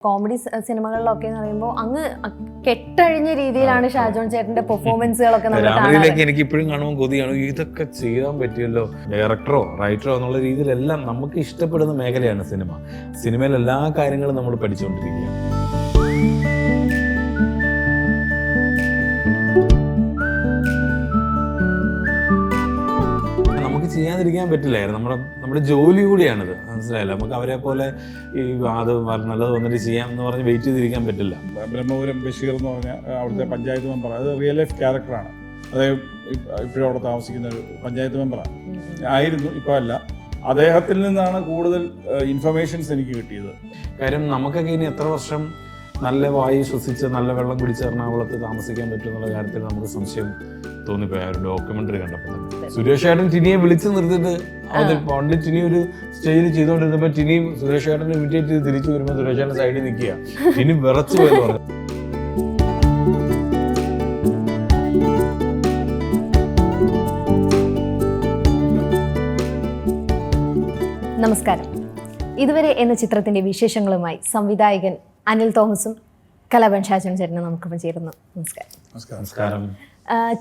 Comedy സിനിമകളിലൊക്കെ എന്ന് പറയുമ്പോൾ അങ്ങ് കെട്ടഴിഞ്ഞ രീതിയിലാണ് ഷാജോൺ ചേട്ടന്റെ പെർഫോമൻസുകളൊക്കെ നമ്മൾ രാമനിലേക്ക് എനിക്ക് ഇപ്പോഴും കാണുമ്പോൾ കൊതിയാണ്, ഇതൊക്കെ ചെയ്യാൻ പറ്റിയല്ലോ ഡയറക്ടറോ റൈറ്ററോ എന്നുള്ള രീതിയിലെല്ലാം നമുക്ക് ഇഷ്ടപ്പെടുന്ന മേഖലയാണ് സിനിമ. സിനിമയിൽ എല്ലാ കാര്യങ്ങളും നമ്മൾ പഠിച്ചുകൊണ്ടിരിക്കുകയാണ്. ചെയ്യാതിരിക്കാൻ പറ്റില്ലായിരുന്നു. നമ്മുടെ ജോലി കൂടിയാണിത്, മനസ്സിലായില്ല. നമുക്ക് അവരെ പോലെ ഈ അത് നല്ലത് വന്നിട്ട് ചെയ്യാം എന്ന് പറഞ്ഞ് വെയിറ്റ് ചെയ്തിരിക്കാൻ പറ്റില്ല. ബ്രഹ്മപുരം ബഷീർ എന്ന് പറഞ്ഞ അവിടുത്തെ പഞ്ചായത്ത് മെമ്പർ, അത് റിയൽ ലൈഫ് ക്യാരക്ടറാണ്. അദ്ദേഹം ഇപ്പോഴും അവിടെ താമസിക്കുന്ന ഒരു പഞ്ചായത്ത് മെമ്പറാണ് ആയിരുന്നു, ഇപ്പോൾ അല്ല. അദ്ദേഹത്തിൽ നിന്നാണ് കൂടുതൽ ഇൻഫർമേഷൻസ് എനിക്ക് കിട്ടിയത്. കാര്യം നമുക്കൊക്കെ ഇനി എത്ര വർഷം നല്ല വായു ശ്വസിച്ച് നല്ല വെള്ളം കുടിച്ച് എറണാകുളത്ത് താമസിക്കാൻ പറ്റും എന്നുള്ള കാര്യത്തിൽ നമുക്ക് സംശയം തോന്നിപ്പോയി. ആ ഒരു ഡോക്യുമെന്ററി കണ്ടപ്പോൾ തന്നെ സുരേഷ് ഏട്ടൻ ടിനിയെ വിളിച്ച് നിർത്തിയിട്ട് പണ്ട് ടിനി ഒരു സ്റ്റേജിൽ ചെയ്തുകൊണ്ടിരുന്നപ്പോൾ ടിനിയും സുരേഷ് ഏട്ടനെ ഇമിറ്റേറ്റ് ചെയ്ത് തിരിച്ചു വരുമ്പോൾ സുരേഷ് ഏട്ടൻ സൈഡിൽ നിൽക്കുക, ടിനി വിറച്ചു പോയി പറഞ്ഞു. നമസ്കാരം. ഇതുവരെ എന്ന ചിത്രത്തിന്റെ വിശേഷങ്ങളുമായി സംവിധായകൻ അനിൽ തോമസും കലാഭവൻ ഷാജോൺ ചേട്ടനും നമുക്കിപ്പോൾ ചേരുന്നു. നമസ്കാരം. നമസ്കാരം.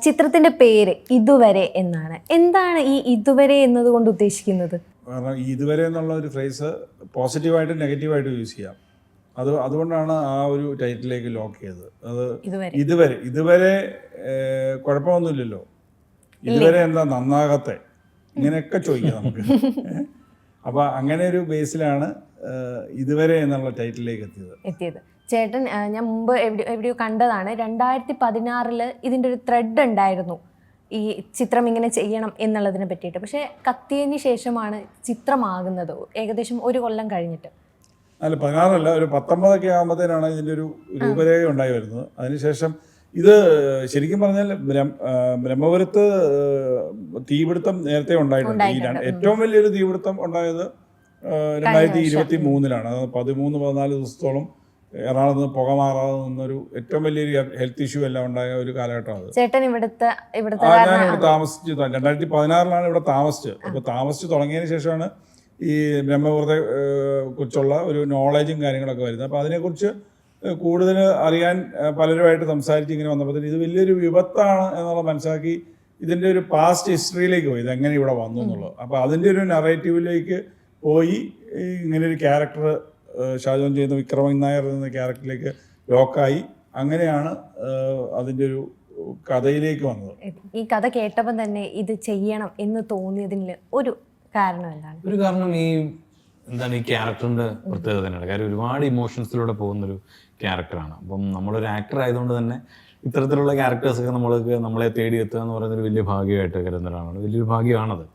ചിത്രത്തിന്റെ പേര് ഇതുവരെ എന്നാണ്. എന്താണ് ഈ ഇതുവരെ എന്നതുകൊണ്ട് ഉദ്ദേശിക്കുന്നത്? കാരണം ഈ ഇതുവരെ എന്നുള്ള ഒരു ഫ്രേസ് പോസിറ്റീവായിട്ടും നെഗറ്റീവായിട്ടും യൂസ് ചെയ്യാം. അതുകൊണ്ടാണ് ആ ഒരു ടൈറ്റിലേക്ക് ലോക്ക് ചെയ്തത്. അത് ഇതുവരെ കുഴപ്പമൊന്നുമില്ലല്ലോ, ഇതുവരെ എന്താ നന്നാകത്തെ, ഇങ്ങനെയൊക്കെ ചോദിക്കാം നമുക്ക്. അപ്പോൾ അങ്ങനെ ഒരു ബേസിലാണ് ഇതുവരെ എന്നുള്ള ടൈറ്റിലേക്ക് എത്തിയത്. ചേട്ടൻ, ഞാൻ മുമ്പ് എവിടെയോ കണ്ടതാണ്, 2016 ഇതിൻ്റെ ഒരു ത്രെഡ് ഉണ്ടായിരുന്നു ഈ ചിത്രം ഇങ്ങനെ ചെയ്യണം എന്നുള്ളതിനെ പറ്റിയിട്ട്. പക്ഷേ കത്തിയതിന് ശേഷമാണ് ചിത്രമാകുന്നത്, ഏകദേശം 1 കൊല്ലം കഴിഞ്ഞിട്ട്. അല്ല, 16 അല്ല, ഒരു 19 ആകുമ്പോഴത്തേനാണ് ഇതിൻ്റെ ഒരു രൂപരേഖ ഉണ്ടായി വരുന്നത്. അതിനുശേഷം ഇത് ശരിക്കും പറഞ്ഞാൽ ബ്രഹ്മപുരത്ത് തീപിടുത്തം നേരത്തെ ഉണ്ടായിട്ടുണ്ട്. ഏറ്റവും വലിയൊരു തീപിടുത്തം ഉണ്ടായത് 2023 അതായത് 13-14 ദിവസത്തോളം എറണാകുളത്ത് നിന്ന് പുക മാറാതെ നിന്നൊരു ഏറ്റവും വലിയൊരു ഹെൽത്ത് ഇഷ്യൂ എല്ലാം ഉണ്ടായ ഒരു കാലഘട്ടമാണ് അത്. ചേട്ടൻ ഞാൻ ഇവിടെ താമസിച്ചു 2016 ഇവിടെ താമസിച്ചത്. അപ്പോൾ താമസിച്ച് തുടങ്ങിയതിന് ശേഷമാണ് ഈ ബ്രഹ്മപുരത്തെ കുറിച്ചുള്ള ഒരു നോളജും കാര്യങ്ങളൊക്കെ വരുന്നത്. അപ്പോൾ അതിനെക്കുറിച്ച് കൂടുതൽ അറിയാൻ പലരുമായിട്ട് സംസാരിച്ച് ഇങ്ങനെ വന്നപ്പോൾ ഇത് വലിയൊരു വിപത്താണ് എന്നുള്ള മനസ്സിലാക്കി ഇതിൻ്റെ ഒരു പാസ്റ്റ് ഹിസ്റ്ററിയിലേക്ക് പോയി, ഇതെങ്ങനെ ഇവിടെ വന്നു എന്നുള്ളത്. അപ്പോൾ അതിൻ്റെ ഒരു നറേറ്റീവിലേക്ക് പോയി ഇങ്ങനെയൊരു ക്യാരക്ടർ ഷാജോൺ ചെയ്യുന്ന വിക്രമൻ നായർ എന്ന ക്യാരക്ടറിലേക്ക് ലോക്കായി. അങ്ങനെയാണ് അതിൻ്റെ ഒരു കഥയിലേക്ക് വന്നത്. ഈ കഥ കേട്ടപ്പോൾ തന്നെ ഇത് ചെയ്യണം എന്ന് തോന്നിയതിന് ഒരു കാരണം എന്താണ്? ഒരു കാരണം ഈ ക്യാരക്ടറിന്റെ പ്രത്യേകത തന്നെയാണ്. കാര്യം ഒരുപാട് ഇമോഷൻസിലൂടെ പോകുന്നൊരു ക്യാരക്ടറാണ്. അപ്പം നമ്മളൊരു ആക്ടർ ആയതുകൊണ്ട് തന്നെ ഇത്തരത്തിലുള്ള ക്യാരക്ടേഴ്സൊക്കെ നമ്മളെ തേടിയെത്തുക എന്ന് പറയുന്നൊരു വലിയ ഭാഗ്യമായിട്ട് കരുതുന്നതാണ്, വലിയൊരു ഭാഗ്യമാണത്.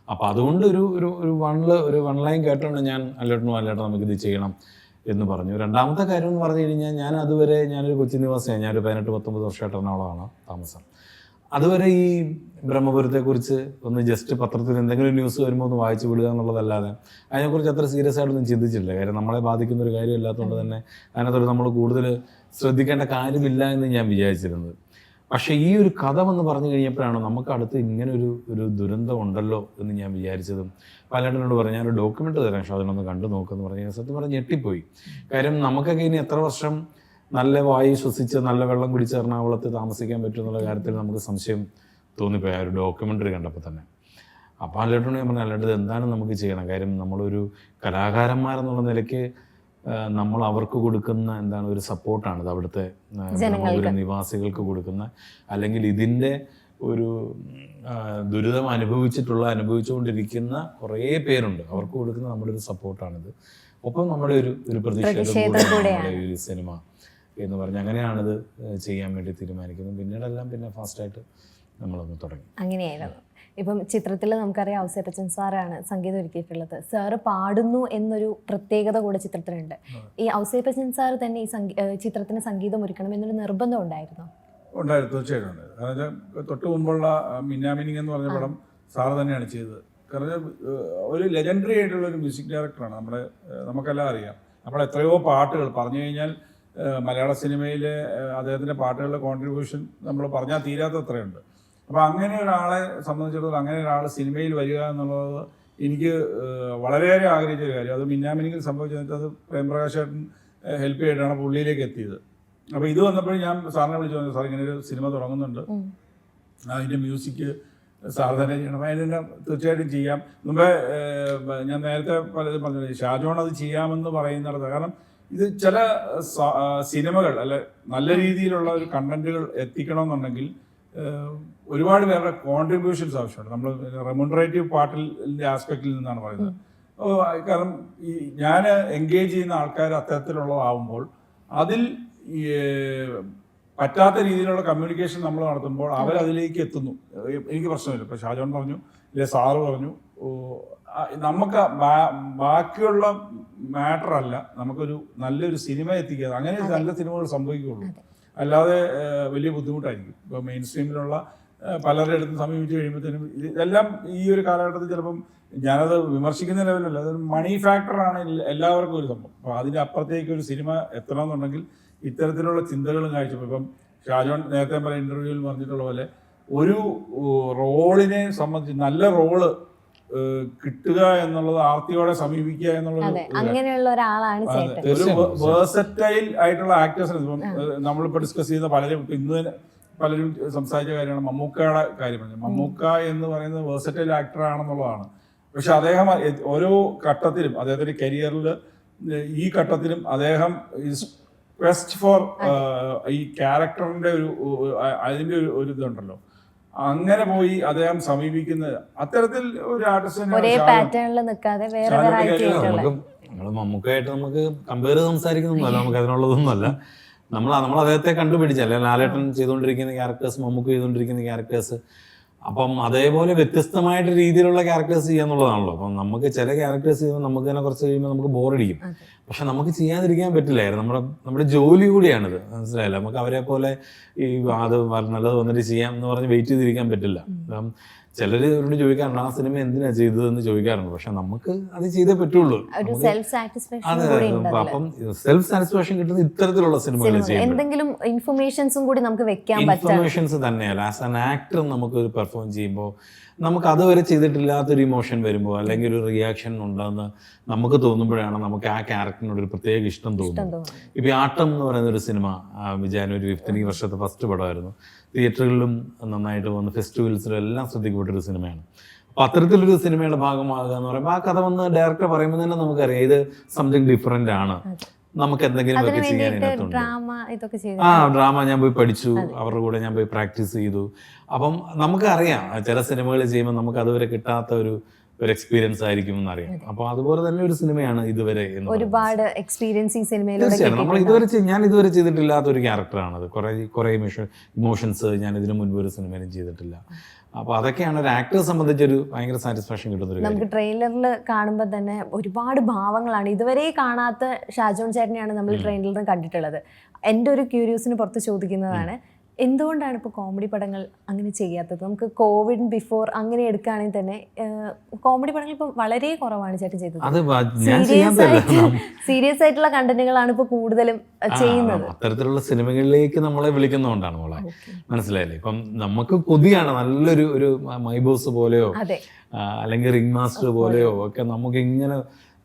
അപ്പം അതുകൊണ്ട് ഒരു വൺ ലൈൻ കേട്ടോണ്ട് ഞാൻ അല്ലേട്ടൻ നമുക്കിത് ചെയ്യണം എന്ന് പറഞ്ഞു. രണ്ടാമത്തെ കാര്യം എന്ന് പറഞ്ഞു കഴിഞ്ഞാൽ ഞാനൊരു കൊച്ചി നിവാസിയാണ്. ഞാനൊരു 18-19 വർഷമായിട്ട് എറണാകുളമാണ് താമസം. അതുവരെ ഈ ബ്രഹ്മപുരത്തെക്കുറിച്ച് ഒന്ന് ജസ്റ്റ് പത്രത്തിൽ എന്തെങ്കിലും ന്യൂസ് വരുമ്പോൾ ഒന്ന് വായിച്ചു വിടുക എന്നുള്ളതല്ലാതെ അതിനെക്കുറിച്ച് അത്ര സീരിയസ് ആയിട്ടൊന്നും ചിന്തിച്ചില്ല. കാര്യം നമ്മളെ ബാധിക്കുന്ന ഒരു കാര്യം അല്ലാത്തതുകൊണ്ട് തന്നെ അതിനകത്തോട് നമ്മൾ കൂടുതൽ ശ്രദ്ധിക്കേണ്ട കാര്യമില്ല എന്ന് ഞാൻ വിചാരിച്ചിരുന്നത്. പക്ഷേ ഈ ഒരു കഥ എന്ന് പറഞ്ഞു കഴിഞ്ഞപ്പോഴാണ് നമുക്ക് അടുത്ത് ഇങ്ങനെ ഒരു ദുരന്തം ഉണ്ടല്ലോ എന്ന് ഞാൻ വിചാരിച്ചതും. പലയിടത്തോട് പറഞ്ഞു, ഞാനൊരു ഡോക്യുമെൻ്റ് തരാം ഷാജോനൊന്ന് കണ്ടു നോക്കുമെന്ന് പറഞ്ഞു. സത്യം പറഞ്ഞ് ഞെട്ടിപ്പോയി. കാര്യം നമുക്കൊക്കെ ഇനി എത്ര വർഷം നല്ല വായു ശ്വസിച്ച് നല്ല വെള്ളം കുടിച്ച് എറണാകുളത്ത് താമസിക്കാൻ പറ്റും എന്നുള്ള കാര്യത്തിൽ നമുക്ക് സംശയം തോന്നിപ്പോയി ആ ഒരു ഡോക്യുമെൻ്ററി കണ്ടപ്പോൾ തന്നെ. അപ്പോൾ അല്ലേട്ടനോട് ഞാൻ പറഞ്ഞു, അല്ലാണ്ട് എന്താണ് നമുക്ക് ചെയ്യണം. കാര്യം നമ്മളൊരു കലാകാരന്മാരെന്നുള്ള നിലയ്ക്ക് നമ്മൾ അവർക്ക് കൊടുക്കുന്ന ഒരു സപ്പോർട്ടാണിത്, അവിടുത്തെ നിവാസികൾക്ക് കൊടുക്കുന്ന, അല്ലെങ്കിൽ ഇതിൻ്റെ ഒരു ദുരിതം അനുഭവിച്ചുകൊണ്ടിരിക്കുന്ന കുറേ പേരുണ്ട്, അവർക്ക് കൊടുക്കുന്ന നമ്മുടെ ഒരു സപ്പോർട്ടാണിത്. ഒപ്പം നമ്മുടെ ഒരു പ്രതിഷേധം ഈ സിനിമ എന്ന് പറഞ്ഞ് അങ്ങനെയാണിത് ചെയ്യാൻ വേണ്ടി തീരുമാനിക്കുന്നത്. പിന്നെ ഫാസ്റ്റായിട്ട് നമ്മളൊന്ന് തുടങ്ങി. അങ്ങനെയായിരുന്നു. ഇപ്പം ചിത്രത്തിൽ നമുക്കറിയാം ഔസേപ്പച്ചൻ സാറാണ് സംഗീതം ഒരുക്കിയിട്ടുള്ളത്. സാറ് പാടുന്നു എന്നൊരു പ്രത്യേകത കൂടെ ചിത്രത്തിലുണ്ട്. ഈ ഔസേപ്പച്ചൻ സാർ തന്നെ ഈ ചിത്രത്തിന് സംഗീതം ഒരുക്കണം എന്നൊരു നിർബന്ധം ഉണ്ടായിരുന്നു? തീർച്ചയായിട്ടും ഉണ്ട്. കാരണം തൊട്ട് മുമ്പുള്ള മിന്നാമിനിങ് എന്ന് പറഞ്ഞ പടം സാറ് തന്നെയാണ് ചെയ്തത്. കാരണം ഒരു ലെജൻഡറി ആയിട്ടുള്ള ഒരു മ്യൂസിക് ഡയറക്ടറാണ്. നമുക്കെല്ലാം അറിയാം. നമ്മുടെ എത്രയോ പാട്ടുകൾ പറഞ്ഞു കഴിഞ്ഞാൽ മലയാള സിനിമയിലെ അദ്ദേഹത്തിൻ്റെ പാട്ടുകളുടെ കോൺട്രിബ്യൂഷൻ നമ്മൾ പറഞ്ഞാൽ തീരാത്തത്രയുണ്ട്. അപ്പോൾ അങ്ങനെ ഒരാളെ സംബന്ധിച്ചിടത്തോളം അങ്ങനെ ഒരാൾ സിനിമയിൽ വരിക എന്നുള്ളത് എനിക്ക് വളരെയേറെ ആഗ്രഹിച്ചൊരു കാര്യം. അത് മിന്നാമിനിങ്ങിൽ സംഭവിച്ചത് അത് പ്രേംപ്രകാശ് ചേട്ടൻ ഹെൽപ്പ് ചെയ്തിട്ടാണ് പുള്ളിയിലേക്ക് എത്തിയത്. അപ്പോൾ ഇത് വന്നപ്പോഴും ഞാൻ സാറിനെ വിളിച്ചു പറഞ്ഞു, സാർ ഇങ്ങനെ ഒരു സിനിമ തുടങ്ങുന്നുണ്ട്, അതിൻ്റെ മ്യൂസിക് സാർ തന്നെ ചെയ്യണം. അപ്പോൾ അതിന് തീർച്ചയായിട്ടും ചെയ്യാം. മുമ്പേ ഞാൻ നേരത്തെ പലതും പറഞ്ഞു, ഷാജോൺ അത് ചെയ്യാമെന്ന് പറയുന്നിടത്ത്, കാരണം ഇത് ചില സിനിമകൾ അല്ലെ നല്ല രീതിയിലുള്ള ഒരു കണ്ടന്റുകൾ എത്തിക്കണമെന്നുണ്ടെങ്കിൽ ഒരുപാട് പേരുടെ കോൺട്രിബ്യൂഷൻസ് ആവശ്യമുണ്ട്. നമ്മൾ റെമ്യൂണറേറ്റീവ് പാർട്ടിൻ്റെ ആസ്പെക്റ്റിൽ നിന്നാണ് പറയുന്നത്. കാരണം ഈ ഞാൻ എൻഗേജ് ചെയ്യുന്ന ആൾക്കാർ അത്തരത്തിലുള്ളതാവുമ്പോൾ അതിൽ പറ്റാത്ത രീതിയിലുള്ള കമ്മ്യൂണിക്കേഷൻ നമ്മൾ നടത്തുമ്പോൾ അവരതിലേക്ക് എത്തുന്നു. എനിക്ക് പ്രശ്നമില്ല. ഇപ്പോൾ ഷാജോൺ പറഞ്ഞു, ഇല്ലേ സാറ് പറഞ്ഞു, നമുക്ക് ബാക്കിയുള്ള മാറ്റർ അല്ല, നമുക്കൊരു നല്ലൊരു സിനിമ എത്തിക്കുക, അങ്ങനെ നല്ല സിനിമകൾ സംഭവിക്കുകയുള്ളൂ. അല്ലാതെ വലിയ ബുദ്ധിമുട്ടായിരിക്കും. ഇപ്പോൾ മെയിൻ സ്ട്രീമിലുള്ള പലരുടെ അടുത്തും സമീപിച്ച് കഴിയുമ്പോഴത്തേനും ഇതെല്ലാം ഈ ഒരു കാലഘട്ടത്തിൽ ചിലപ്പം ഞാനത് വിമർശിക്കുന്ന ലെവലല്ല, അതൊരു മണി ഫാക്ടറാണ് എല്ലാവർക്കും ഒരു സംഭവം. അപ്പോൾ അതിൻ്റെ അപ്പുറത്തേക്ക് ഒരു സിനിമ എത്തണമെന്നുണ്ടെങ്കിൽ ഇത്തരത്തിലുള്ള ചിന്തകളും കാഴ്ചപ്പോൾ ഇപ്പം ഷാജോൺ നേരത്തെ പല ഇൻ്റർവ്യൂവിൽ പറഞ്ഞിട്ടുള്ള പോലെ ഒരു റോളിനെ സംബന്ധിച്ച് നല്ല റോള് കിട്ടുക എന്നുള്ളത് ആർത്തിയോടെ സമീപിക്കുക എന്നുള്ളത് അങ്ങനെയുള്ള ഒരാളാണ് ഒരു വേഴ്സറ്റൈൽ ആയിട്ടുള്ള ആക്ടേഴ്സിന്. ഇപ്പം നമ്മളിപ്പോൾ ഡിസ്കസ് ചെയ്യുന്ന പലരും ഇന്ന് പലരും സംസാരിച്ച കാര്യമാണ് മമ്മൂക്കയുടെ കാര്യം പറഞ്ഞത്. മമ്മൂക്ക എന്ന് പറയുന്നത് വേഴ്സറ്റൈൽ ആക്ടർ ആണെന്നുള്ളതാണ്. പക്ഷെ അദ്ദേഹം ഓരോ ഘട്ടത്തിലും അദ്ദേഹത്തിന്റെ കരിയറിൽ ഈ ഘട്ടത്തിലും അദ്ദേഹം ക്വസ്റ്റ് ഫോർ ഈ ക്യാരക്ടറിന്റെ അതിന്റെ ഒരു ഇതുണ്ടല്ലോ, അങ്ങനെ പോയി അദ്ദേഹം സമീപിക്കുന്നത്. അത്തരത്തിൽ ഒരു ആർട്ടിസ്റ്റിനെ മമ്മൂക്കായിട്ട് നമുക്ക് കമ്പയർ സംസാരിക്കുന്നൊന്നുമല്ല, നമുക്ക് അതിനുള്ളതൊന്നുമല്ല. നമ്മൾ അദ്ദേഹത്തെ കണ്ടുപിടിച്ചല്ലേ ലാലേട്ടൻ ചെയ്തുകൊണ്ടിരിക്കുന്ന ക്യാരക്ടേഴ്സ്, മമ്മൂക്ക ചെയ്തുകൊണ്ടിരിക്കുന്ന ക്യാരക്ടേഴ്സ്. അപ്പം അതേപോലെ വ്യത്യസ്തമായിട്ട് രീതിയിലുള്ള ക്യാരക്ടേഴ്സ് ചെയ്യാന്നുള്ളതാണല്ലോ. അപ്പം നമുക്ക് ചില ക്യാരക്ടേഴ്സ് ചെയ്യുമ്പോൾ നമുക്ക് തന്നെ കുറച്ച് കഴിയുമ്പോൾ നമുക്ക് ബോറടിക്കും. പക്ഷെ നമുക്ക് ചെയ്യാതിരിക്കാൻ പറ്റില്ലായിരുന്നു. നമ്മുടെ ജോലി കൂടിയാണിത്, മനസ്സിലായില്ല. നമുക്ക് അവരെ പോലെ ഈ അത് നല്ലത് വന്നിട്ട് ചെയ്യാം എന്ന് പറഞ്ഞ് വെയിറ്റ് ചെയ്തിരിക്കാൻ പറ്റില്ല. ചിലർ അവരോട് ചോദിക്കാറുണ്ട് ആ സിനിമ എന്തിനാ ചെയ്തതെന്ന് ചോദിക്കാറുണ്ട്. പക്ഷെ നമുക്ക് അത് ചെയ്തേ പറ്റുള്ളൂ. അപ്പം സെൽഫ് സാറ്റിസ്ഫാക്ഷൻ കിട്ടുന്ന ഇത്തരത്തിലുള്ള സിനിമകൾ എന്തെങ്കിലും ഇൻഫർമേഷൻസും കൂടി നമുക്ക് വെക്കാൻ പറ്റും. ഇൻഫർമേഷൻസ് തന്നെയല്ല, ആസ് ആൻ ആക്ടർ നമുക്ക് ഒരു പെർഫോം ചെയ്യുമ്പോൾ നമുക്ക് അതുവരെ ചെയ്തിട്ടില്ലാത്തൊരു ഇമോഷൻ വരുമ്പോൾ അല്ലെങ്കിൽ ഒരു റിയാക്ഷൻ ഉണ്ടെന്ന് നമുക്ക് തോന്നുമ്പോഴാണ് നമുക്ക് ആ ക്യാരക്ടറിനോട് ഒരു പ്രത്യേക ഇഷ്ടം തോന്നുന്നത്. ഇപ്പം ആട്ടം എന്ന് പറയുന്ന ഒരു സിനിമ ജാനുവരി 5 ഈ വർഷത്തെ ഫസ്റ്റ് പടമായിരുന്നു. തിയേറ്ററുകളിലും നന്നായിട്ട് വന്ന് ഫെസ്റ്റിവൽസിലും എല്ലാം ശ്രദ്ധിക്കപ്പെട്ടൊരു സിനിമയാണ്. അപ്പോൾ അത്തരത്തിലൊരു സിനിമയുടെ ഭാഗമാകുക എന്ന് പറയുമ്പോൾ ആ കഥ വന്ന് ഡയറക്ടർ പറയുമ്പോൾ തന്നെ നമുക്കറിയാം ഇത് സംതിങ് ഡിഫറെൻ്റ് ആണ്, നമുക്ക് എന്തെങ്കിലും ഒക്കെ ചെയ്യാനായിട്ടുണ്ട്. ഡ്രാമ ഞാൻ പോയി പഠിച്ചു, അവരുടെ കൂടെ ഞാൻ പോയി പ്രാക്ടീസ് ചെയ്തു. അപ്പം നമുക്കറിയാം ചില സിനിമകൾ ചെയ്യുമ്പോൾ നമുക്ക് അതുവരെ കിട്ടാത്ത ഒരു എക്സ്പീരിയൻസ് ആയിരിക്കും എന്നറിയാം. അപ്പോൾ അതുപോലെ തന്നെ ഒരു സിനിമയാണ് ഇതുവരെ. ഒരുപാട് എക്സ്പീരിയൻസ് ഈ സിനിമയിലൂടെ ഞാൻ ഇതുവരെ ചെയ്തിട്ടില്ലാത്ത ഒരു ക്യാരക്ടറാണത്. കുറേ ഇമോഷൻസ് ഞാൻ ഇതിനു മുൻപ് ഒരു സിനിമയിലും ചെയ്തിട്ടില്ല. അപ്പോൾ അതൊക്കെയാണ് ഒരു ആക്ടറെ സംബന്ധിച്ചൊരു ഭയങ്കര സാറ്റിസ്ഫാക്ഷൻ കിട്ടുന്ന ഒരു. നമുക്ക് ട്രെയിലറിൽ കാണുമ്പോൾ തന്നെ ഒരുപാട് ഭാവങ്ങളാണ്. ഇതുവരെ കാണാത്ത ഷാജോൺ ചേട്ടനെയാണ് നമ്മൾ ട്രെയിലറിൽ കണ്ടിട്ടുള്ളത്. എൻ്റെ ഒരു ക്യൂരിയോസിന് പുറത്ത് ചോദിക്കുന്നതാണ്, എന്തുകൊണ്ടാണ് ഇപ്പോൾ കോമഡി പടങ്ങൾ അങ്ങനെ ചെയ്യാത്തത്? നമുക്ക് കോവിഡ് ബിഫോർ അങ്ങനെ എടുക്കുകയാണെങ്കിൽ തന്നെ കോമഡി പടങ്ങൾ ഇപ്പോൾ വളരെ കുറവാണ് ചേട്ടൻ ചെയ്തത്. സീരിയസ് ആയിട്ടുള്ള കണ്ടന്റുകളാണ് ഇപ്പോൾ കൂടുതലും ചെയ്യുന്നത്. അത്തരത്തിലുള്ള സിനിമകളിലേക്ക് നമ്മളെ വിളിക്കുന്നതുകൊണ്ടാണ് മോളെ, മനസ്സിലായില്ലേ? ഇപ്പം നമുക്ക് കൊതിയാണ് നല്ലൊരു മൈ ബോസ് പോലെയോ അല്ലെങ്കിൽ റിംഗ് മാസ്റ്റർ പോലെയോ ഒക്കെ നമുക്ക് ഇങ്ങനെ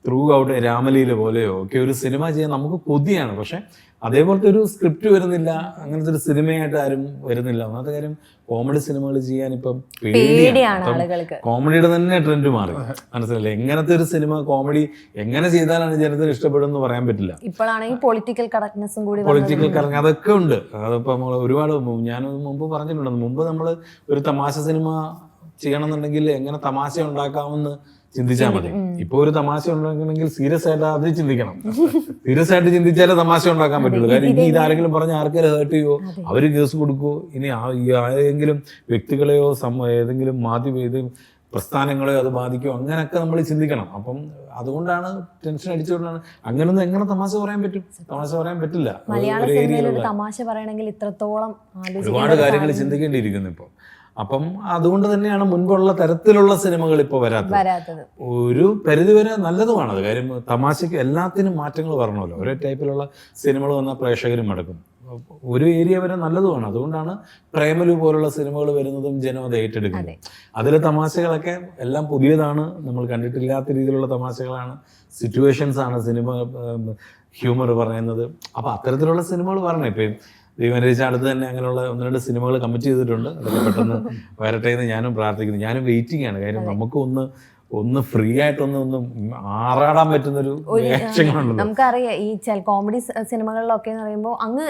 ത്രൂ ഔട്ട് രാമലീല പോലെയോ ഒക്കെ ഒരു സിനിമ ചെയ്യാൻ നമുക്ക് കൊതിയാണ്. പക്ഷെ അതേപോലത്തെ ഒരു സ്ക്രിപ്റ്റ് വരുന്നില്ല, അങ്ങനത്തെ ഒരു സിനിമയായിട്ട് ആരും വരുന്നില്ല. ഒന്നാമത്തെ കാര്യം കോമഡി സിനിമകൾ ചെയ്യാൻ ഇപ്പം പേടിയാണ്. കോമഡിയുടെ തന്നെ ട്രെൻഡ് മാറി, മനസ്സിലല്ലേ? എങ്ങനത്തെ ഒരു സിനിമ കോമഡി എങ്ങനെ ചെയ്താലാണ് ജനത്തിന് ഇഷ്ടപ്പെടുമെന്ന് പറയാൻ പറ്റില്ല. ഇപ്പോഴാണെങ്കിൽ പൊളിറ്റിക്കൽ കറക്റ്റ്നെസ്സും കൂടി, അതൊക്കെ ഉണ്ട്. അതിപ്പോൾ നമ്മൾ ഒരുപാട് ഞാൻ മുമ്പ് പറഞ്ഞിട്ടുണ്ട്. മുമ്പ് നമ്മൾ ഒരു തമാശ സിനിമ ചെയ്യണമെന്നുണ്ടെങ്കിൽ എങ്ങനെ തമാശ ഉണ്ടാക്കാമെന്ന് ചിന്തിച്ചാൽ മതി. ഇപ്പൊ ഒരു തമാശ ഉണ്ടാക്കണമെങ്കിൽ സീരിയസ് ആയിട്ട് അത് ചിന്തിക്കണം. സീരിയസ് ആയിട്ട് ചിന്തിച്ചാലേ തമാശ ഉണ്ടാക്കാൻ പറ്റുള്ളൂ. കാര്യം ഇനി ഇതാരെങ്കിലും പറഞ്ഞ് ആർക്കെങ്കിലും ഹേർട്ട് ചെയ്യുമോ, അവര് കേസ് കൊടുക്കുമോ, ഇനി ഏതെങ്കിലും വ്യക്തികളെയോ ഏതെങ്കിലും പ്രസ്ഥാനങ്ങളെയോ അത് ബാധിക്കുമോ, അങ്ങനെയൊക്കെ നമ്മൾ ചിന്തിക്കണം. അപ്പം അതുകൊണ്ടാണ് ടെൻഷൻ അടിച്ചുകൊണ്ടാണ്. അങ്ങനൊന്നും എങ്ങനെ തമാശ പറയാൻ പറ്റും? തമാശ പറയാൻ പറ്റില്ല. തമാശ പറയണമെങ്കിൽ ഇത്രത്തോളം ഒരുപാട് കാര്യങ്ങൾ ചിന്തിക്കേണ്ടിയിരിക്കുന്നു ഇപ്പോൾ. അപ്പം അതുകൊണ്ട് തന്നെയാണ് മുൻപുള്ള തരത്തിലുള്ള സിനിമകൾ ഇപ്പോൾ വരാത്തത്. ഒരു പരിധിവരെ നല്ലതുമാണത്. കാര്യം തമാശയ്ക്ക് എല്ലാത്തിനും മാറ്റങ്ങൾ വരണമല്ലോ. ഒരേ ടൈപ്പിലുള്ള സിനിമകൾ വന്നാൽ പ്രേക്ഷകരും മടക്കും. ഒരു ഏരിയ വരെ നല്ലതുമാണ്. അതുകൊണ്ടാണ് പ്രേമലു പോലുള്ള സിനിമകൾ വരുന്നതും ജനം അത് ഏറ്റെടുക്കുന്നത്. അതിലെ തമാശകളൊക്കെ എല്ലാം പുതിയതാണ്, നമ്മൾ കണ്ടിട്ടില്ലാത്ത രീതിയിലുള്ള തമാശകളാണ്, സിറ്റുവേഷൻസ് ആണ്. ഹ്യൂമർ പറയുന്നത്. അപ്പോൾ അത്തരത്തിലുള്ള സിനിമകൾ പറഞ്ഞു. ഇപ്പം ദൈവം അടുത്ത് തന്നെ അങ്ങനെയുള്ള 1-2 സിനിമകൾ കമ്മിറ്റ് ചെയ്തിട്ടുണ്ട്. അതൊക്കെ പെട്ടെന്ന് വരട്ടെ എന്ന് ഞാനും പ്രാർത്ഥിക്കുന്നു. ഞാനും വെയിറ്റിംഗ് ആണ്. കാര്യം നമുക്ക് ഒന്ന് ഫ്രീ ആയിട്ടൊന്ന് ആറാടാൻ പറ്റുന്നൊരു ആക്ഷനുണ്ടല്ലോ. നമുക്കറിയാം ഈ കോമഡി സിനിമകളിലൊക്കെ എന്ന് പറയുമ്പോൾ അങ്ങ്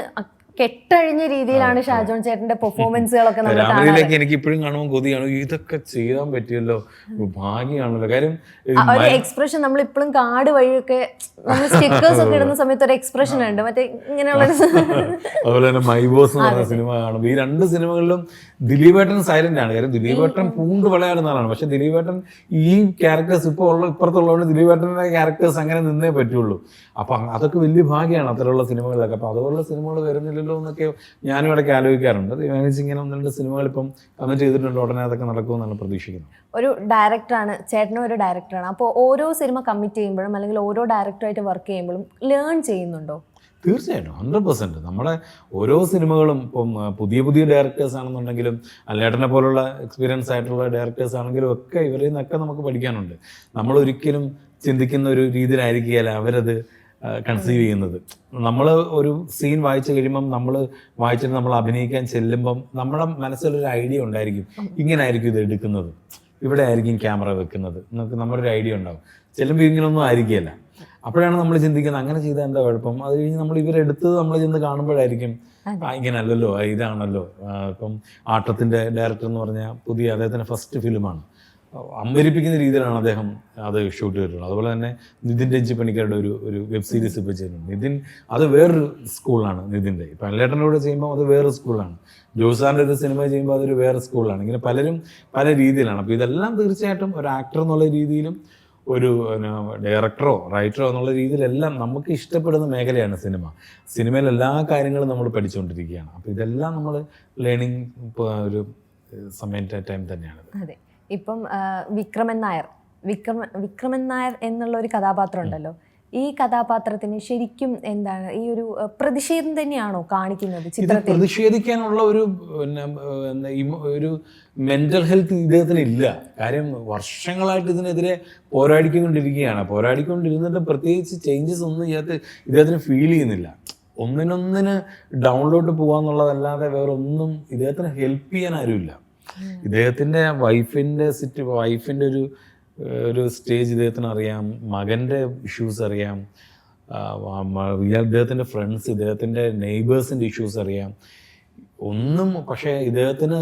കെട്ടഴിഞ്ഞ രീതിയിലാണ് ഷാജോൺ ചേട്ടന്റെ പെർഫോമൻസുകളൊക്കെ നമ്മൾ രാമനിലേക്ക് എനിക്ക് ഇപ്പോഴും കാണുമ്പോൾ കൊതിയാണ്, ഇതൊക്കെ ചെയ്യാൻ പറ്റിയല്ലോ, ഭാഗ്യമാണല്ലോ. കാര്യം ഒരു എക്സ്പ്രഷൻ നമ്മൾ ഇപ്പോഴും കാർഡ് വഴിയൊക്കെ നമ്മൾ സ്റ്റിക്കേഴ്സ് ഒക്കെ ഇടുന്ന സമയത്ത് ഒരു എക്സ്പ്രഷൻ ഉണ്ട് മറ്റേ ഇങ്ങനെയുള്ള. അതുപോലെ തന്നെ മൈ ബോസ് എന്ന് പറഞ്ഞ സിനിമ കാണുമ്പോൾ ഈ 2 സിനിമകളിലും ദിലീപേട്ടൻ സൈലന്റ് ആണ്. കാര്യം ദിലീപേട്ടൻ പൂണ്ട് വിളയാടുന്ന ആളാണ്. പക്ഷെ ദിലീപേട്ടൻ ഈ ക്യാരക്ടേഴ്സ് ഇപ്പുറത്തുള്ളതുകൊണ്ട് ദിലീപേട്ടൻ്റെ ക്യാരക്ടേഴ്സ് അങ്ങനെ നിന്നേ പറ്റുള്ളൂ. അപ്പൊ അതൊക്കെ വലിയ ഭാഗ്യമാണ് അത്തരമുള്ള സിനിമകളിലൊക്കെ. അപ്പൊ അതുപോലുള്ള സിനിമകൾ വരുന്നില്ലല്ലോ എന്നൊക്കെ ഞാനും ഇടയ്ക്ക് ആലോചിക്കാറുണ്ട്. ഇങ്ങനെ 1-2 സിനിമകൾ ഇപ്പം കമ്മിറ്റ് ചെയ്തിട്ടുണ്ട്. ഉടനെ അതൊക്കെ നടക്കുമെന്നാണ് പ്രതീക്ഷിക്കുന്നത്. ഒരു ഡയറക്ടറാണ് ചേട്ടനും, ഒരു ഡയറക്ടറാണ്. അപ്പോൾ ഓരോ സിനിമ കമ്മിറ്റ് ചെയ്യുമ്പോഴും അല്ലെങ്കിൽ ഓരോ ഡയറക്ടറായിട്ട് വർക്ക് ചെയ്യുമ്പോഴും ലേൺ ചെയ്യുന്നുണ്ടോ? തീർച്ചയായിട്ടും 100%. നമ്മുടെ ഓരോ സിനിമകളും ഇപ്പം പുതിയ ഡയറക്ടേഴ്സ് ആണെന്നുണ്ടെങ്കിലും അല്ലേട്ടനെ പോലുള്ള എക്സ്പീരിയൻസ് ആയിട്ടുള്ള ഡയറക്ടേഴ്സ് ആണെങ്കിലും ഒക്കെ ഇവരിൽ നിന്നൊക്കെ നമുക്ക് പഠിക്കാനുണ്ട്. നമ്മളൊരിക്കലും ചിന്തിക്കുന്ന ഒരു രീതിയിലായിരിക്കുകയല്ല അവരത് കൺസീവ് ചെയ്യുന്നത്. നമ്മൾ ഒരു സീൻ വായിച്ചു കഴിയുമ്പം നമ്മൾ അഭിനയിക്കാൻ ചെല്ലുമ്പം നമ്മുടെ മനസ്സിലൊരു ഐഡിയ ഉണ്ടായിരിക്കും, ഇങ്ങനെ ആയിരിക്കും ഇത് എടുക്കുന്നത്, ഇവിടെ ആയിരിക്കും ക്യാമറ വെക്കുന്നത് എന്നൊക്കെ നമ്മളൊരു ഐഡിയ ഉണ്ടാവും. ചെല്ലുമ്പോൾ ഇങ്ങനൊന്നും ആയിരിക്കുകയല്ല. അപ്പോഴാണ് നമ്മൾ ചിന്തിക്കുന്നത് അങ്ങനെ ചെയ്താൽ എന്താ കുഴപ്പം. അത് കഴിഞ്ഞ് നമ്മൾ ഇവരെടുത്തത് നമ്മൾ ചെന്ന് കാണുമ്പോഴായിരിക്കും ഇങ്ങനെ അല്ലല്ലോ, ഇതാണല്ലോ. ഇപ്പം ആട്ടത്തിൻ്റെ ഡയറക്ടർ എന്ന് പറഞ്ഞാൽ അദ്ദേഹത്തിൻ്റെ ഫസ്റ്റ് ഫിലിമാണ്. അമ്പരിപ്പിക്കുന്ന രീതിയിലാണ് അദ്ദേഹം അത് ഷൂട്ട് ചെയ്തിട്ടുള്ളത്. അതുപോലെ തന്നെ നിതിൻ രഞ്ജി പണിക്കരുടെ ഒരു വെബ് സീരീസ് ഇപ്പോൾ ചെയ്യുന്നുണ്ട്. നിതിൻ അത് വേറൊരു സ്കൂളാണ്. നിതിൻ്റെ ഇപ്പം അല്ലേട്ടനോട് ചെയ്യുമ്പോൾ അത് വേറെ സ്കൂളാണ്. ജോസാറിൻ്റെ ഒരു സിനിമ ചെയ്യുമ്പോൾ അതൊരു വേറെ സ്കൂളാണ്. ഇങ്ങനെ പലരും പല രീതിയിലാണ്. അപ്പോൾ ഇതെല്ലാം തീർച്ചയായിട്ടും ഒരു ആക്ടർ എന്നുള്ള രീതിയിലും ഒരു ഡയറക്ടറോ റൈറ്ററോ എന്നുള്ള രീതിയിലെല്ലാം നമുക്ക് ഇഷ്ടപ്പെടുന്ന മേഖലയാണ് സിനിമ. സിനിമയിൽ എല്ലാ കാര്യങ്ങളും നമ്മൾ പഠിച്ചുകൊണ്ടിരിക്കുകയാണ്. അപ്പോൾ ഇതെല്ലാം നമ്മൾ ലേണിംഗ് ഒരു ടൈം തന്നെയാണ്. അതെ. ഇപ്പം വിക്രമൻ നായർ എന്നുള്ള ഒരു കഥാപാത്രം ഉണ്ടല്ലോ. ഈ കഥാപാത്രത്തിന് ശരിക്കും എന്താണ് ഈ ഒരു പ്രതിഷേധം തന്നെയാണോ കാണിക്കുന്നത് ചിത്രത്തിൽ? പ്രതിഷേധിക്കാനുള്ള ഒരു മെന്റൽ ഹെൽത്ത് ഇദ്ദേഹത്തിന് ഇല്ല. കാര്യം വർഷങ്ങളായിട്ട് ഇതിനെതിരെ പോരാടിക്കൊണ്ടിരുന്നിട്ട് പ്രത്യേകിച്ച് ചേഞ്ചസ് ഒന്നും ഇദ്ദേഹത്തിന് ഫീൽ ചെയ്യുന്നില്ല. ഒന്നിനൊന്നിന് ഡൗണിലോട്ട് പോകാന്നുള്ളതല്ലാതെ വേറെ ഒന്നും ഇദ്ദേഹത്തിന് ഹെൽപ്പ് ചെയ്യാൻ ആരുമില്ല. ഇദ്ദേഹത്തിൻ്റെ വൈഫിൻ്റെ ഒരു സ്റ്റേജ് ഇദ്ദേഹത്തിന് അറിയാം, മകൻ്റെ ഇഷ്യൂസ് അറിയാം, ഇദ്ദേഹത്തിൻ്റെ ഫ്രണ്ട്സ്, ഇദ്ദേഹത്തിൻ്റെ നെയ്ബേഴ്സിൻ്റെ ഇഷ്യൂസ് അറിയാം. ഒന്നും പക്ഷേ ഇദ്ദേഹത്തിന്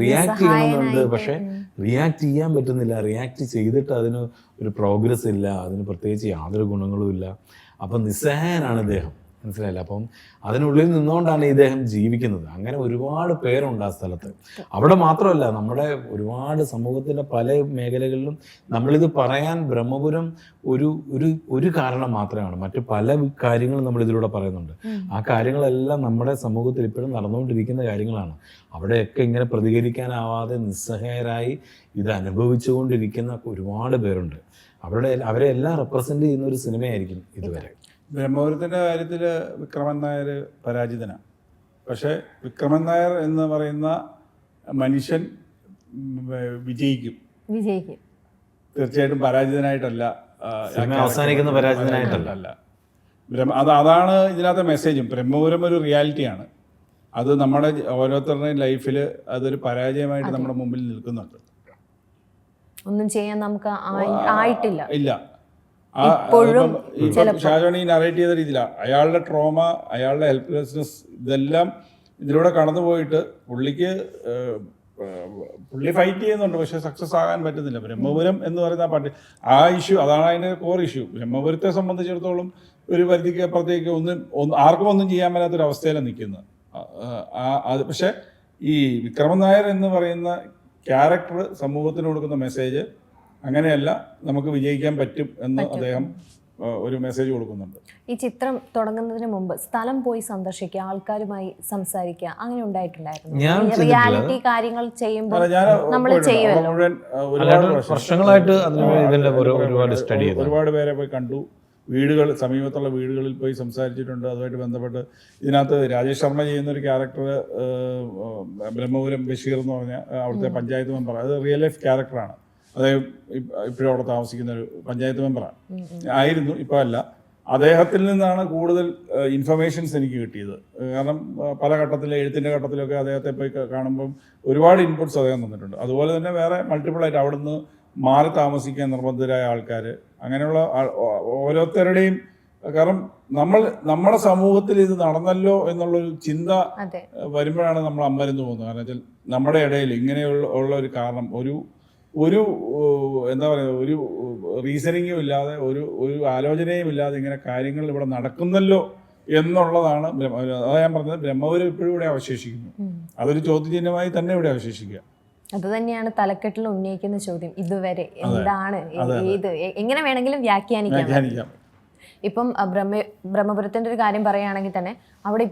റിയാക്ട് ചെയ്യണമെന്നുണ്ട്. പക്ഷേ റിയാക്ട് ചെയ്യാൻ പറ്റുന്നില്ല. റിയാക്ട് ചെയ്തിട്ട് അതിന് ഒരു പ്രോഗ്രസ് ഇല്ല, അതിന് പ്രത്യേകിച്ച് യാതൊരു ഗുണങ്ങളും ഇല്ല. അപ്പം നിസ്സഹായനാണ് ഇദ്ദേഹം. മനസ്സിലായില്ല. അപ്പം അതിനുള്ളിൽ നിന്നുകൊണ്ടാണ് ഇദ്ദേഹം ജീവിക്കുന്നത്. അങ്ങനെ ഒരുപാട് പേരുണ്ട് ആ സ്ഥലത്ത്. അവിടെ മാത്രമല്ല, നമ്മുടെ ഒരുപാട് സമൂഹത്തിൻ്റെ പല മേഖലകളിലും നമ്മളിത് പറയാൻ ബ്രഹ്മപുരം ഒരു കാരണം മാത്രമാണ്. മറ്റു പല കാര്യങ്ങളും നമ്മൾ ഇതിലൂടെ പറയുന്നുണ്ട്. ആ കാര്യങ്ങളെല്ലാം നമ്മുടെ സമൂഹത്തിൽ ഇപ്പോഴും നടന്നുകൊണ്ടിരിക്കുന്ന കാര്യങ്ങളാണ്. അവിടെയൊക്കെ ഇങ്ങനെ പ്രതികരിക്കാനാവാതെ നിസ്സഹായരായി ഇത് അനുഭവിച്ചുകൊണ്ടിരിക്കുന്ന ഒരുപാട് പേരുണ്ട്. അവരെ എല്ലാം റെപ്രസെൻ്റ് ചെയ്യുന്ന ഒരു സിനിമയായിരിക്കും ഇതുവരെ. ബ്രഹ്മപുരത്തിൻ്റെ കാര്യത്തിൽ വിക്രമൻ നായർ പരാജിതനാണ്. പക്ഷേ വിക്രമൻ നായർ എന്ന് പറയുന്ന മനുഷ്യൻ വിജയിക്കും. തീർച്ചയായിട്ടും പരാജിതനായിട്ടല്ല, അവസാനിക്കുന്ന പരാജിതനായിട്ടല്ല. അതാണ് ഇതിനകത്തെ മെസ്സേജും. ബ്രഹ്മപുരം ഒരു റിയാലിറ്റിയാണ്. അത് നമ്മുടെ ഓരോരുത്തരുടെയും ലൈഫിൽ അതൊരു പരാജയമായിട്ട് നമ്മുടെ മുമ്പിൽ നിൽക്കുന്നുണ്ട്. ഒന്നും ചെയ്യാൻ നമുക്ക് ആയിട്ടില്ല. ഇല്ല. ഷാജോണി നറേറ്റ് ചെയ്ത രീതിയിലാണ് അയാളുടെ ട്രോമ, അയാളുടെ ഹെൽപ്ലെസ്നെസ്, ഇതെല്ലാം ഇതിലൂടെ കടന്നു പോയിട്ട് പുള്ളി ഫൈറ്റ് ചെയ്യുന്നുണ്ട്. പക്ഷെ സക്സസ് ആകാൻ പറ്റുന്നില്ല. ബ്രഹ്മപുരം എന്ന് പറയുന്ന ആ ഇഷ്യൂ അതാണ് അതിൻ്റെ കോർ ഇഷ്യൂ. ബ്രഹ്മപുരത്തെ സംബന്ധിച്ചിടത്തോളം ഒരു പരിധിക്ക് അപ്പുറത്തേക്ക് ആർക്കും ഒന്നും ചെയ്യാൻ പറ്റാത്തൊരവസ്ഥയിലാണ് നിൽക്കുന്നത്. പക്ഷെ ഈ വിക്രമൻ നായർ എന്ന് പറയുന്ന ക്യാരക്ടർ സമൂഹത്തിന് കൊടുക്കുന്ന മെസ്സേജ് അങ്ങനെയല്ല, നമുക്ക് വിജയിക്കാൻ പറ്റും എന്ന് അദ്ദേഹം ഒരു മെസ്സേജ് കൊടുക്കുന്നുണ്ട്. ഈ ചിത്രം തുടങ്ങുന്നതിന് മുമ്പ് സ്ഥലം പോയി സന്ദർശിക്കുക, ആൾക്കാരുമായി സംസാരിക്കുക, അങ്ങനെ ഉണ്ടായിട്ടുണ്ടായിരുന്നു? റിയാലിറ്റി കാര്യങ്ങൾ ചെയ്യുമ്പോൾ നമ്മൾ വർഷങ്ങളായിട്ട് ഒരുപാട് പേരെ പോയി കണ്ടു. സമീപത്തുള്ള വീടുകളിൽ പോയി സംസാരിച്ചിട്ടുണ്ട്. അതുമായിട്ട് ബന്ധപ്പെട്ട് ഇതിനകത്ത് രാജേഷ് ശർമ്മ ചെയ്യുന്നൊരു ക്യാരക്ടർ ബ്രഹ്മപുരം ബഷീർ എന്ന് പറഞ്ഞ അവിടുത്തെ പഞ്ചായത്ത് മെമ്പർ, അത് റിയൽ ലൈഫ് ക്യാരക്ടറാണ്. അദ്ദേഹം ഇപ്പോഴും അവിടെ താമസിക്കുന്ന ഒരു പഞ്ചായത്ത് മെമ്പറാണ് ആയിരുന്നു, ഇപ്പോൾ അല്ല. അദ്ദേഹത്തിൽ നിന്നാണ് കൂടുതൽ ഇൻഫർമേഷൻസ് എനിക്ക് കിട്ടിയത്. കാരണം പല ഘട്ടത്തിലെ എഴുത്തിൻ്റെ ഘട്ടത്തിലൊക്കെ അദ്ദേഹത്തെ പോയി കാണുമ്പം ഒരുപാട് ഇൻപുട്സ് അദ്ദേഹം തന്നിട്ടുണ്ട്. അതുപോലെ തന്നെ വേറെ മൾട്ടിപ്പിളായിട്ട് അവിടുന്ന് മാറി താമസിക്കാൻ നിർബന്ധിതരായ ആൾക്കാർ, അങ്ങനെയുള്ള ഓരോരുത്തരുടെയും, കാരണം നമ്മുടെ സമൂഹത്തിൽ ഇത് നടന്നല്ലോ എന്നുള്ളൊരു ചിന്ത വരുമ്പോഴാണ് നമ്മൾ അമ്പരന്ന് പോകുന്നത്. കാരണം വെച്ചാൽ നമ്മുടെ ഇടയിൽ ഇങ്ങനെയുള്ള ഒരു കാരണം, ഒരു എന്താ പറയുക, ഒരു റീസണിങ്ങും ഇല്ലാതെ, ഒരു ആലോചനയും ഇല്ലാതെ ഇങ്ങനെ കാര്യങ്ങൾ ഇവിടെ നടക്കുന്നല്ലോ എന്നുള്ളതാണ്. അതാ ഞാൻ പറഞ്ഞത്, ബ്രഹ്മപുരം ഇപ്പോഴും ഇവിടെ അവശേഷിക്കുന്നു. അതൊരു ചോദ്യചിഹ്നമായി തന്നെ ഇവിടെ അവശേഷിക്കുക. അത് തന്നെയാണ് തലക്കെട്ടിൽ ഉന്നയിക്കുന്ന ചോദ്യം. ഇതുവരെ എന്താണ്, ഏത്, എങ്ങനെ വേണമെങ്കിലും വ്യാഖ്യാനിക്കാം. ഇപ്പം ബ്രഹ്മപുരത്തിൻ്റെ ഒരു കാര്യം പറയുകയാണെങ്കിൽ തന്നെ അവിടെ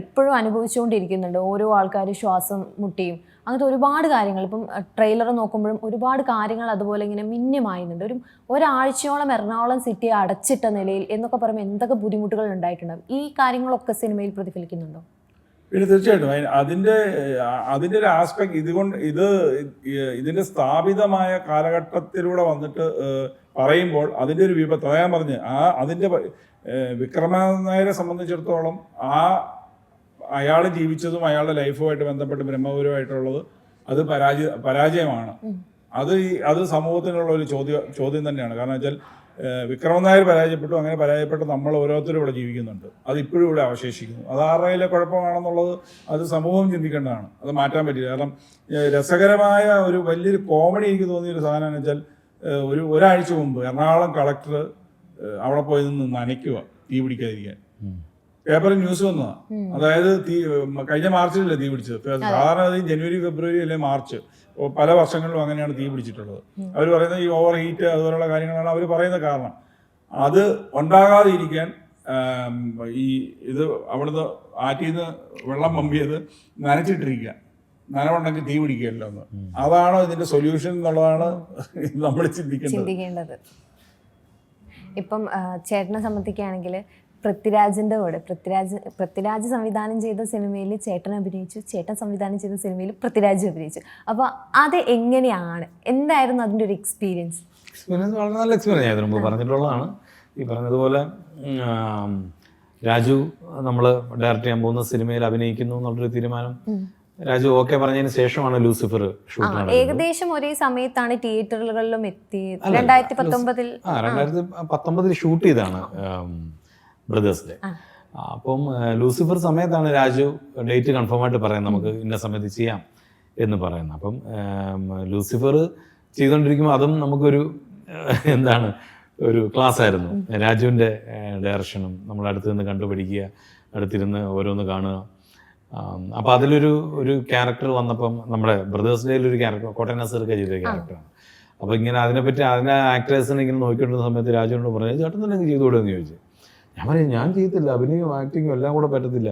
ഇപ്പോഴും അനുഭവിച്ചുകൊണ്ടിരിക്കുന്നുണ്ട് ഓരോ ആൾക്കാർ ശ്വാസം മുട്ടിയും അങ്ങനത്തെ ഒരുപാട് കാര്യങ്ങൾ. ഇപ്പം ട്രെയിലർ നോക്കുമ്പോഴും ഒരുപാട് കാര്യങ്ങൾ അതുപോലെ ഇങ്ങനെ മിന്യമായുന്നുണ്ട്. ഒരാഴ്ചയോളം എറണാകുളം സിറ്റി അടച്ചിട്ട നിലയിൽ എന്നൊക്കെ പറയുമ്പോൾ എന്തൊക്കെ ബുദ്ധിമുട്ടുകൾ ഉണ്ടായിട്ടുണ്ടാകും. ഈ കാര്യങ്ങളൊക്കെ സിനിമയിൽ പ്രതിഫലിക്കുന്നുണ്ടോ? പിന്നെ തീർച്ചയായിട്ടും അതിൻ്റെ ഒരു ആസ്പെക്ട് ഇതിൻ്റെ സ്ഥാപിതമായ കാലഘട്ടത്തിലൂടെ വന്നിട്ട് പറയുമ്പോൾ അതിൻ്റെ ഒരു വിപത്ത്, ഞാൻ പറഞ്ഞ് അതിൻ്റെ വിക്രമൻ നായരെ സംബന്ധിച്ചിടത്തോളം അയാൾ ജീവിച്ചതും അയാളുടെ ലൈഫുമായിട്ട് ബന്ധപ്പെട്ട് ബ്രഹ്മപുരമായിട്ടുള്ളത് അത് പരാജയമാണ്. അത് സമൂഹത്തിനുള്ള ഒരു ചോദ്യം തന്നെയാണ്. കാരണം വെച്ചാൽ വിക്രമൻ നായർ പരാജയപ്പെട്ടു. അങ്ങനെ പരാജയപ്പെട്ട് നമ്മൾ ഓരോരുത്തരും ഇവിടെ ജീവിക്കുന്നുണ്ട്. അത് ഇപ്പോഴും ഇവിടെ അവശേഷിക്കുന്നു. അത് ആരുടെയിലെ കുഴപ്പമാണെന്നുള്ളത് അത് സമൂഹം ചിന്തിക്കേണ്ടതാണ്. അത് മാറ്റാൻ പറ്റില്ല. കാരണം രസകരമായ ഒരു വലിയൊരു കോമഡി എനിക്ക് തോന്നിയൊരു സാധനം എന്ന് വെച്ചാൽ, ഒരാഴ്ച മുമ്പ് എറണാകുളം കളക്ടർ അവിടെ പോയി നിന്ന് നനയ്ക്കുക തീ പിടിക്കാതിരിക്കാൻ. പേപ്പറിൽ ന്യൂസ് വന്നതാണ്. അതായത് കഴിഞ്ഞ മാർച്ചിലല്ലേ തീ പിടിച്ചത്. സാധാരണ ജനുവരി, ഫെബ്രുവരി അല്ലെ മാർച്ച്, പല വർഷങ്ങളിലും അങ്ങനെയാണ് തീ പിടിച്ചിട്ടുള്ളത്. അവർ പറയുന്നത് ഈ ഓവർ ഹീറ്റ് അതുപോലുള്ള കാര്യങ്ങളാണ് അവർ പറയുന്ന കാരണം. അത് ഉണ്ടാകാതിരിക്കാൻ ഇത് അവിടുന്ന് ആറ്റിൽ നിന്ന് വെള്ളം പമ്പിയത് നനച്ചിട്ടിരിക്കുക. നനവുണ്ടെങ്കിൽ തീ പിടിക്കുകയല്ലോ എന്ന്. അതാണ് ഇതിന്റെ സൊല്യൂഷൻ എന്നുള്ളതാണ് നമ്മൾ ചിന്തിക്കേണ്ടത്. ഇപ്പം ചേട്ടനെ സംബന്ധിക്കുകയാണെങ്കിൽ പൃഥ്വിരാജിൻ്റെ കൂടെ പൃഥ്വിരാജ് സംവിധാനം ചെയ്ത സിനിമയിൽ ചേട്ടൻ അഭിനയിച്ചു, ചേട്ടൻ സംവിധാനം ചെയ്ത സിനിമയിൽ പൃഥ്വിരാജ് അഭിനയിച്ചു. അപ്പോൾ അത് എങ്ങനെയാണ്, എന്തായിരുന്നു അതിൻ്റെ ഒരു എക്സ്പീരിയൻസ്? വളരെ നല്ല എക്സ്പീരിയൻസ് ആയിരുന്നു. മുമ്പ് പറഞ്ഞിട്ടുള്ളതാണ്. ഈ പറഞ്ഞതുപോലെ രാജു നമ്മൾ ഡയറക്റ്റ് ചെയ്യാൻ പോകുന്ന സിനിമയിൽ അഭിനയിക്കുന്നു എന്നുള്ളൊരു തീരുമാനം രാജു ഓക്കെ പറഞ്ഞതിന് ശേഷമാണ് ലൂസിഫർ ഷൂട്ട് നടന്നത്. ഏകദേശം ഒരേ സമയത്താണ് തിയേറ്ററുകളിലും എത്തിയത്. 2019 ഷൂട്ട് ചെയ്താണ് ബ്രദേഴ്സ് ഡേ. അപ്പം ലൂസിഫർ സമയത്താണ് രാജു ഡേറ്റ് കൺഫേം ആയിട്ട് പറയുന്നത്, നമുക്ക് ഇന്ന സമയത്ത് ചെയ്യാം എന്ന് പറയുന്നത്. അപ്പം ലൂസിഫർ ചെയ്തുകൊണ്ടിരിക്കുമ്പോൾ അതും നമുക്കൊരു ഒരു ക്ലാസ് ആയിരുന്നു. രാജുവിൻ്റെ ഡയറക്ഷനും നമ്മൾ അടുത്ത് നിന്ന് കണ്ടുപിടിക്കുക, അടുത്തിരുന്ന് ഓരോന്ന് കാണുക. അപ്പോൾ അതിലൊരു ക്യാരക്ടർ വന്നപ്പം നമ്മുടെ ബ്രദേഴ്സ് ഡേയിലൊരു ക്യാരക്ടർ കോട്ടയം നസീർക്ക് ചെയ്ത ക്യാരക്ടറാണ്. അപ്പോൾ ഇങ്ങനെ അതിനെപ്പറ്റി ആക്ടേഴ്സിനെ ഇങ്ങനെ നോക്കിക്കൊണ്ടിരുന്ന സമയത്ത് രാജുവിനോട് പറഞ്ഞു, ചേട്ടൻ തന്നെ ചെയ്തുകൂടെ എന്ന് ചോദിച്ചു. ഞാൻ പറയും, ഞാൻ ചെയ്യത്തില്ല, അഭിനയം ആക്ടിങ്ങും എല്ലാം കൂടെ പറ്റത്തില്ല.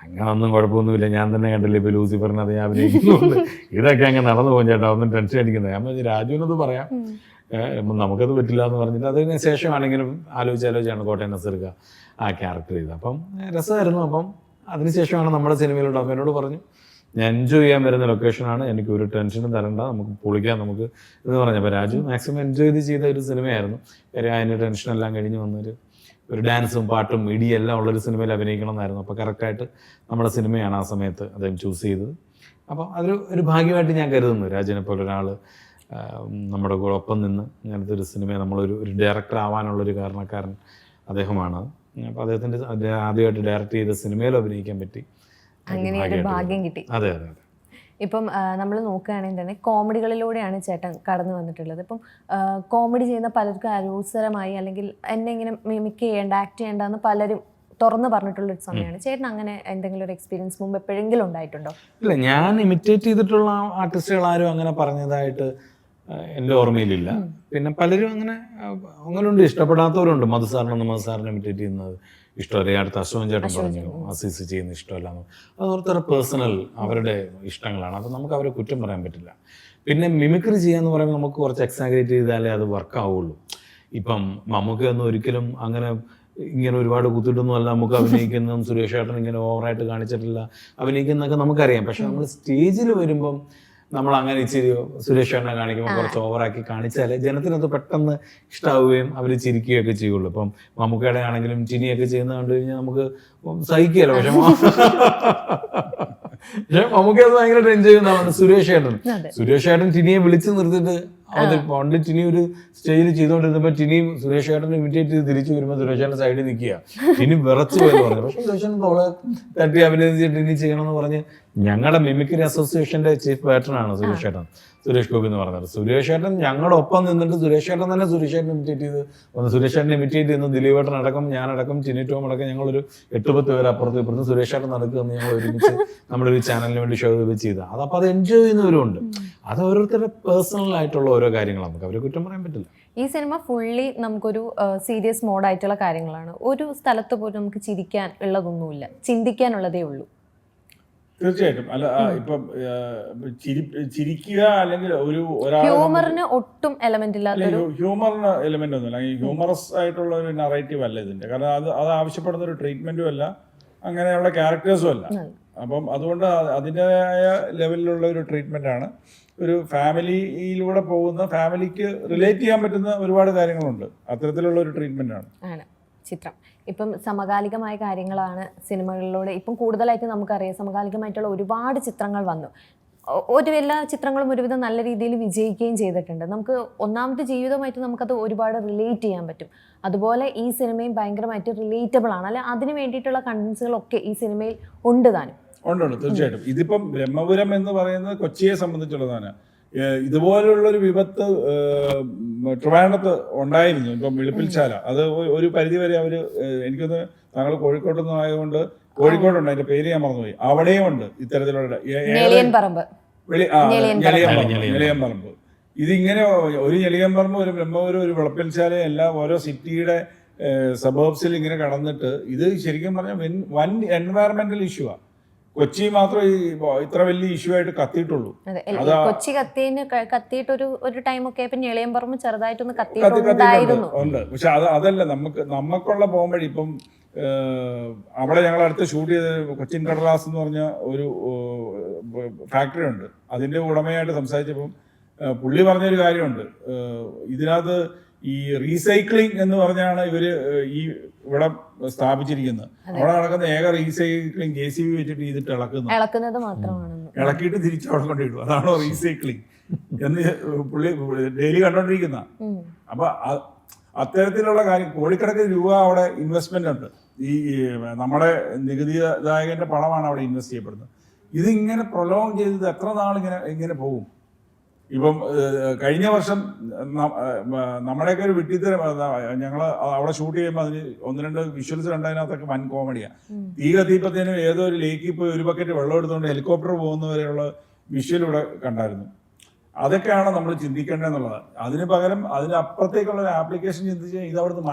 അങ്ങനൊന്നും കുഴപ്പമൊന്നുമില്ല, ഞാൻ തന്നെ കണ്ടില്ല ഇപ്പോൾ ലൂസിഫറിനത് ഞാൻ അഭിനയിക്കുന്നുണ്ട്, ഇതൊക്കെ അങ്ങ് നടന്നു പോകും ചേട്ടാ, ഒന്നും ടെൻഷൻ അടിക്കുന്നത്. ഞാൻ പറഞ്ഞു രാജുവിനത് പറയാം, നമുക്കത് പറ്റില്ല എന്ന് പറഞ്ഞിട്ട് അതിന് ശേഷമാണെങ്കിലും ആലോചിച്ചാണ് കോട്ടയം നസീർക്ക് ആ ക്യാരക്ടർ ചെയ്തത്. അപ്പം രസമായിരുന്നു. അപ്പം അതിനുശേഷമാണ് നമ്മുടെ സിനിമയിലോട്ട് അപ്പം എന്നോട് പറഞ്ഞു, ഞാൻ എൻജോയ് ചെയ്യാൻ വരുന്ന ലൊക്കേഷനാണ്, എനിക്ക് ഒരു ടെൻഷനും തരണ്ട, നമുക്ക് പൊളിക്കാം നമുക്ക് എന്ന് പറഞ്ഞു. അപ്പോൾ രാജു മാക്സിമം എൻജോയ് ചെയ്ത ഒരു സിനിമയായിരുന്നു. അതിൻ്റെ ടെൻഷനെല്ലാം കഴിഞ്ഞ് ഒരു ഡാൻസും പാട്ടും ഇടിയും എല്ലാം ഉള്ളൊരു സിനിമയിൽ അഭിനയിക്കണം എന്നായിരുന്നു. അപ്പോൾ കറക്റ്റായിട്ട് നമ്മുടെ സിനിമയാണ് ആ സമയത്ത് അദ്ദേഹം ചൂസ് ചെയ്തത്. അപ്പോൾ അതൊരു ഭാഗ്യമായിട്ട് ഞാൻ കരുതുന്നു. രാജുവിനെ പോലെ ഒരാൾ നമ്മുടെ കൂടെ ഒപ്പം നിന്ന് ഇങ്ങനത്തെ ഒരു സിനിമയെ നമ്മളൊരു ഡയറക്ടർ ആവാനുള്ളൊരു കാരണക്കാരൻ അദ്ദേഹമാണ്. അപ്പോൾ അദ്ദേഹത്തിൻ്റെ ആദ്യമായിട്ട് ഡയറക്റ്റ് ചെയ്ത സിനിമയിൽ അഭിനയിക്കാൻ പറ്റി, അങ്ങനെ ഒരു ഭാഗ്യം കിട്ടി. അതെ അതെ അതെ. ഇപ്പം നമ്മൾ നോക്കുകയാണെങ്കിൽ തന്നെ കോമഡികളിലൂടെയാണ് ചേട്ടൻ കടന്നു വന്നിട്ടുള്ളത്. ഇപ്പം കോമഡി ചെയ്യുന്ന പലർക്കും അരോത്സരമായി അല്ലെങ്കിൽ എന്നെ ഇങ്ങനെ മിമിക് ചെയ്യേണ്ട, ആക്ട് ചെയ്യേണ്ടെന്ന് പലരും തുറന്ന് പറഞ്ഞിട്ടുള്ളൊരു സമയമാണ്. ചേട്ടൻ അങ്ങനെ എന്തെങ്കിലും ഒരു എക്സ്പീരിയൻസ് മുമ്പ് എപ്പോഴെങ്കിലും ഉണ്ടായിട്ടുണ്ടോ? ഇല്ല, ഞാൻ ഇമിറ്റേറ്റ് ചെയ്തിട്ടുള്ള ആർട്ടിസ്റ്റുകൾ ആരും അങ്ങനെ പറഞ്ഞതായിട്ട് എൻ്റെ ഓർമ്മയിലില്ല. പിന്നെ പലരും അങ്ങനെയുണ്ട്, ഇഷ്ടപ്പെടാത്തവരുണ്ട്. മധുസാറിനെ ഇമിറ്റേറ്റ് ചെയ്യുന്നത് ഇഷ്ടമല്ല, അടുത്ത അശോകൻ ചേട്ടൻ പറഞ്ഞു അസീസ് ചെയ്യുന്ന ഇഷ്ടമല്ല. അത് ഓരോരുത്തരുടെ പേഴ്സണൽ അവരുടെ ഇഷ്ടങ്ങളാണ്. അപ്പോൾ നമുക്ക് അവരെ കുറ്റം പറയാൻ പറ്റില്ല. പിന്നെ മിമിക്രി ചെയ്യാന്ന് പറയുമ്പോൾ നമുക്ക് കുറച്ച് എക്സാഗ്രേറ്റ് ചെയ്താലേ അത് വർക്ക് ആവുള്ളൂ. ഇപ്പം മമ്മൂക്കൊന്നും ഒരിക്കലും ഇങ്ങനെ ഒരുപാട് കുത്തിയിട്ടൊന്നുമല്ല നമുക്ക് അഭിനയിക്കുന്നതും, സുരേഷ് ചേട്ടൻ ഇങ്ങനെ ഓവറായിട്ട് കാണിച്ചിട്ടില്ല അഭിനയിക്കുന്നതൊക്കെ നമുക്കറിയാം. പക്ഷെ നമ്മൾ സ്റ്റേജിൽ വരുമ്പം നമ്മൾ അങ്ങനെ ഇച്ചിരി സുരേഷ് ഏട്ടനെ കാണിക്കുമ്പോൾ കുറച്ച് ഓവറാക്കി കാണിച്ചാലേ ജനത്തിനത് പെട്ടെന്ന് ഇഷ്ടാവുകയും അവർ ചിരിക്കുകയൊക്കെ ചെയ്യുള്ളൂ. ഇപ്പം മമ്മൂക്കയുടെ ആണെങ്കിലും ചിനിയൊക്കെ ചെയ്യുന്നത് കണ്ടു കഴിഞ്ഞാൽ നമുക്ക് സഹിക്കുകയല്ലോ. പക്ഷെ മമ്മൂക്ക അത് ഭയങ്കരമായിട്ട് എൻജോയ് ചെയ്യുന്നതാണ്. സുരേഷ് ഏട്ടൻ ടിനിയെ വിളിച്ചു നിർത്തിയിട്ട് പണ്ട് ടിനി ഒരു സ്റ്റേജിൽ ചെയ്തുകൊണ്ടിരുന്നപ്പോൾ ടിനിയും സുരേഷ് ഏട്ടനെ ഇമിറ്റേറ്റ് ചെയ്ത് തിരിച്ചു വരുമ്പോൾ സുരേഷ് ഏട്ടൻ സൈഡിൽ നിൽക്കുക, ടിനി വിറച്ചു പോയെന്ന് പറഞ്ഞു. പക്ഷെ സുരേഷ് ഏട്ടൻ തോളെ തട്ടി അഭിനയിച്ച് ടിനി ചെയ്യണമെന്ന് പറഞ്ഞ് ഞങ്ങളുടെ മിമിക്രി അസോസിയേഷന്റെ ചീഫ് പാറ്റേണാണ് സുരേഷ് ഏട്ടൻ, സുരേഷ് ഗോപി എന്ന് പറഞ്ഞത്. സുരേഷ് ഏട്ടൻ ഞങ്ങളുടെ ഒപ്പം നിന്നിട്ട് സുരേഷ് ഏട്ടൻ തന്നെ സുരേഷ് ഏട്ടൻ ഇമിറ്റേറ്റ് ചെയ്ത് സുരേഷ് ഏട്ടനെ ഇമിറ്റേറ്റ് ചെയ്യുന്ന ദിലീപ് ഏട്ടൻ അടക്കം ഞാനടക്കം ചിനി ടോം അടക്കം ഞങ്ങളൊരു 8-10 പേര് അപ്പുറത്ത് ഇപ്പുറത്ത് സുരേഷ് ഏട്ടൻ നടക്കുമെന്ന് ഞങ്ങൾ ഒരുമിച്ച് നമ്മുടെ ഒരു ചാനലിന് വേണ്ടി ഷോ ചെയ്ത് അതപ്പോൾ അത് എൻജോയ് ചെയ്യുന്നവരുണ്ട്. അത് ഓരോരുത്തരുടെ പേഴ്സണൽ ആയിട്ടുള്ള ഓരോ കാര്യങ്ങളാണ്, നമുക്ക് അവരെ കുറ്റം പറയാൻ പറ്റില്ല. ഈ സിനിമ ഫുള്ളി നമുക്കൊരു സീരിയസ് മോഡായിട്ടുള്ള കാര്യങ്ങളാണ്. ഒരു സ്ഥലത്ത് പോലും നമുക്ക് ചിരിക്കാൻ ഉള്ളതൊന്നുമില്ല, ചിന്തിക്കാനുള്ളതേ ഉള്ളൂ. തീർച്ചയായിട്ടും. അല്ല ഇപ്പം ചിരിക്കുക അല്ലെങ്കിൽ ഹ്യൂമറിന് ഒട്ടും എലമെന്റ് ഇല്ലാത്ത ഹ്യൂമറിന് എലമെന്റ് ഒന്നുമില്ല. ഹ്യൂമറസ് ആയിട്ടുള്ള ഒരു നറേറ്റീവ് അല്ല ഇതിന്റെ. കാരണം അത് ആവശ്യപ്പെടുന്ന ഒരു ട്രീറ്റ്മെന്റും അല്ല, അങ്ങനെയുള്ള ക്യാരക്ടേഴ്സും അല്ല. അപ്പം അതുകൊണ്ട് അതിൻ്റെതായ ലെവലിലുള്ള ഒരു ട്രീറ്റ്മെന്റ് ആണ്. ഒരു ഫാമിലിയിലൂടെ പോകുന്ന, ഫാമിലിക്ക് റിലേറ്റ് ചെയ്യാൻ പറ്റുന്ന ഒരുപാട് കാര്യങ്ങളുണ്ട്. അത്തരത്തിലുള്ള ഒരു ട്രീറ്റ്മെന്റ് ആണ് ചിത്രം. ഇപ്പം സമകാലികമായ കാര്യങ്ങളാണ് സിനിമകളിലൂടെ ഇപ്പം കൂടുതലായിട്ട് നമുക്കറിയാം. സമകാലികമായിട്ടുള്ള ഒരുപാട് ചിത്രങ്ങൾ വന്നു. എല്ലാ ചിത്രങ്ങളും ഒരുവിധം നല്ല രീതിയിൽ വിജയിക്കുകയും ചെയ്തിട്ടുണ്ട്. നമുക്ക് ഒന്നാമത്തെ ജീവിതമായിട്ട് നമുക്കത് ഒരുപാട് റിലേറ്റ് ചെയ്യാൻ പറ്റും. അതുപോലെ ഈ സിനിമയും ഭയങ്കരമായിട്ട് റിലേറ്റബിൾ ആണ്, അല്ലെ? അതിന് വേണ്ടിയിട്ടുള്ള കണ്ടൻസുകളൊക്കെ ഈ സിനിമയിൽ ഉണ്ട് താനും. ഉണ്ട് തീർച്ചയായിട്ടും. ഇതിപ്പം ബ്രഹ്മപുരം എന്ന് പറയുന്നത് കൊച്ചിയെ സംബന്ധിച്ചുള്ളതാണ്. ഇതുപോലുള്ളൊരു വിപത്ത് ട്രിവാൻഡ്രത്ത് ഉണ്ടായിരുന്നു. ഇപ്പം വെളുപ്പിൽശാല, അത് ഒരു പരിധിവരെ അവര്, എനിക്കൊന്ന് താങ്കൾ കോഴിക്കോട്ടൊന്നും ആയതുകൊണ്ട് കോഴിക്കോടുണ്ട്, അതിന്റെ പേര് ഞാൻ മറന്നുപോയി, അവിടെയും ഉണ്ട് ഇത്തരത്തിലുള്ള ഞെളിയൻപറമ്പ്. ഇതിങ്ങനെ ഒരു ഞെളിയൻപറമ്പ്, ഒരു ബ്രഹ്മപുരം, ഒരു വെളുപ്പിൽശാല എല്ലാം ഓരോ സിറ്റിയുടെ സബേബ്സിൽ ഇങ്ങനെ കടന്നിട്ട് ഇത് ശരിക്കും പറഞ്ഞാൽ വൻ എൻവയറമെന്റൽ ഇഷ്യൂ ആണ്. കൊച്ചി മാത്രം ഇത്ര വലിയ ഇഷ്യൂ ആയിട്ട് കത്തിയിട്ടുള്ളൂ. കൊച്ചി കത്തിയിട്ട് ഒരു ടൈമൊക്കെ ഞെളിയൻപറമ്പ് ചെറുതായിട്ടൊന്ന് കത്തിയിട്ടുണ്ടായിരുന്നു. ഉണ്ട്. പക്ഷെ അതല്ല നമുക്കുള്ള പോകുമ്പോഴേ ഇപ്പം അവിടെ ഞങ്ങൾ അടുത്ത് ഷൂട്ട് ചെയ്ത് കൊച്ചിൻ കടലാസ് എന്ന് പറഞ്ഞ ഒരു ഫാക്ടറി ഉണ്ട്. അതിന്റെ ഉടമയായിട്ട് സംസാരിച്ചപ്പം പുള്ളി പറഞ്ഞൊരു കാര്യമുണ്ട്. ഇതിനകത്ത് ഈ റീസൈക്ലിംഗ് എന്ന് പറഞ്ഞാണ് ഇവര് ഇവിടെ സ്ഥാപിച്ചിരിക്കുന്നത്. അവിടെ നടക്കുന്ന ഏക റീസൈക്ലിംഗ് JCB വെച്ചിട്ട് ചെയ്തിട്ട് ഇളക്കുന്നത് മാത്രമാണ്, ഇളക്കിയിട്ട് തിരിച്ച് അവിടെ കൊണ്ടിടും. അതാണോ റീസൈക്ലിംഗ് എന്ന് പുള്ളി ഡെയിലി കണ്ടോണ്ടിരിക്കുന്ന. അപ്പൊ അത്തരത്തിലുള്ള കാര്യം, കോടിക്കണക്കിന് രൂപ അവിടെ ഇൻവെസ്റ്റ്മെന്റ് ഉണ്ട്. ഈ നമ്മുടെ നികുതിദായകന്റെ പണമാണ് അവിടെ ഇൻവെസ്റ്റ് ചെയ്യപ്പെടുന്നത്. ഇതിങ്ങനെ പ്രൊലോങ് ചെയ്തത് എത്ര നാൾ ഇങ്ങനെ പോകും? ഇപ്പം കഴിഞ്ഞ വർഷം നമ്മുടെയൊക്കെ ഒരു വിട്ടിത്തരം, ഞങ്ങൾ അവിടെ ഷൂട്ട് ചെയ്യുമ്പോൾ അതിന് 1-2 വിഷ്വൽസ് കണ്ടതിനകത്തൊക്കെ വൻ കോമഡിയാണ്. തീ കത്തിയപ്പത്തേനും ഏതോ ഒരു ലേക്കിൽ പോയി ഒരു ബക്കറ്റ് വെള്ളം എടുത്തുകൊണ്ട് ഹെലികോപ്റ്റർ പോകുന്നവരെയുള്ള വിഷ്വൽ ഇവിടെ കണ്ടായിരുന്നു. അതൊക്കെയാണ് നമ്മൾ ചിന്തിക്കേണ്ടതെന്നുള്ളത്. അതിന് പകരം അതിനപ്പുറത്തേക്കുള്ള ഒരു ആപ്ലിക്കേഷൻ ചിന്തിച്ച് ഇത് അവിടുന്ന്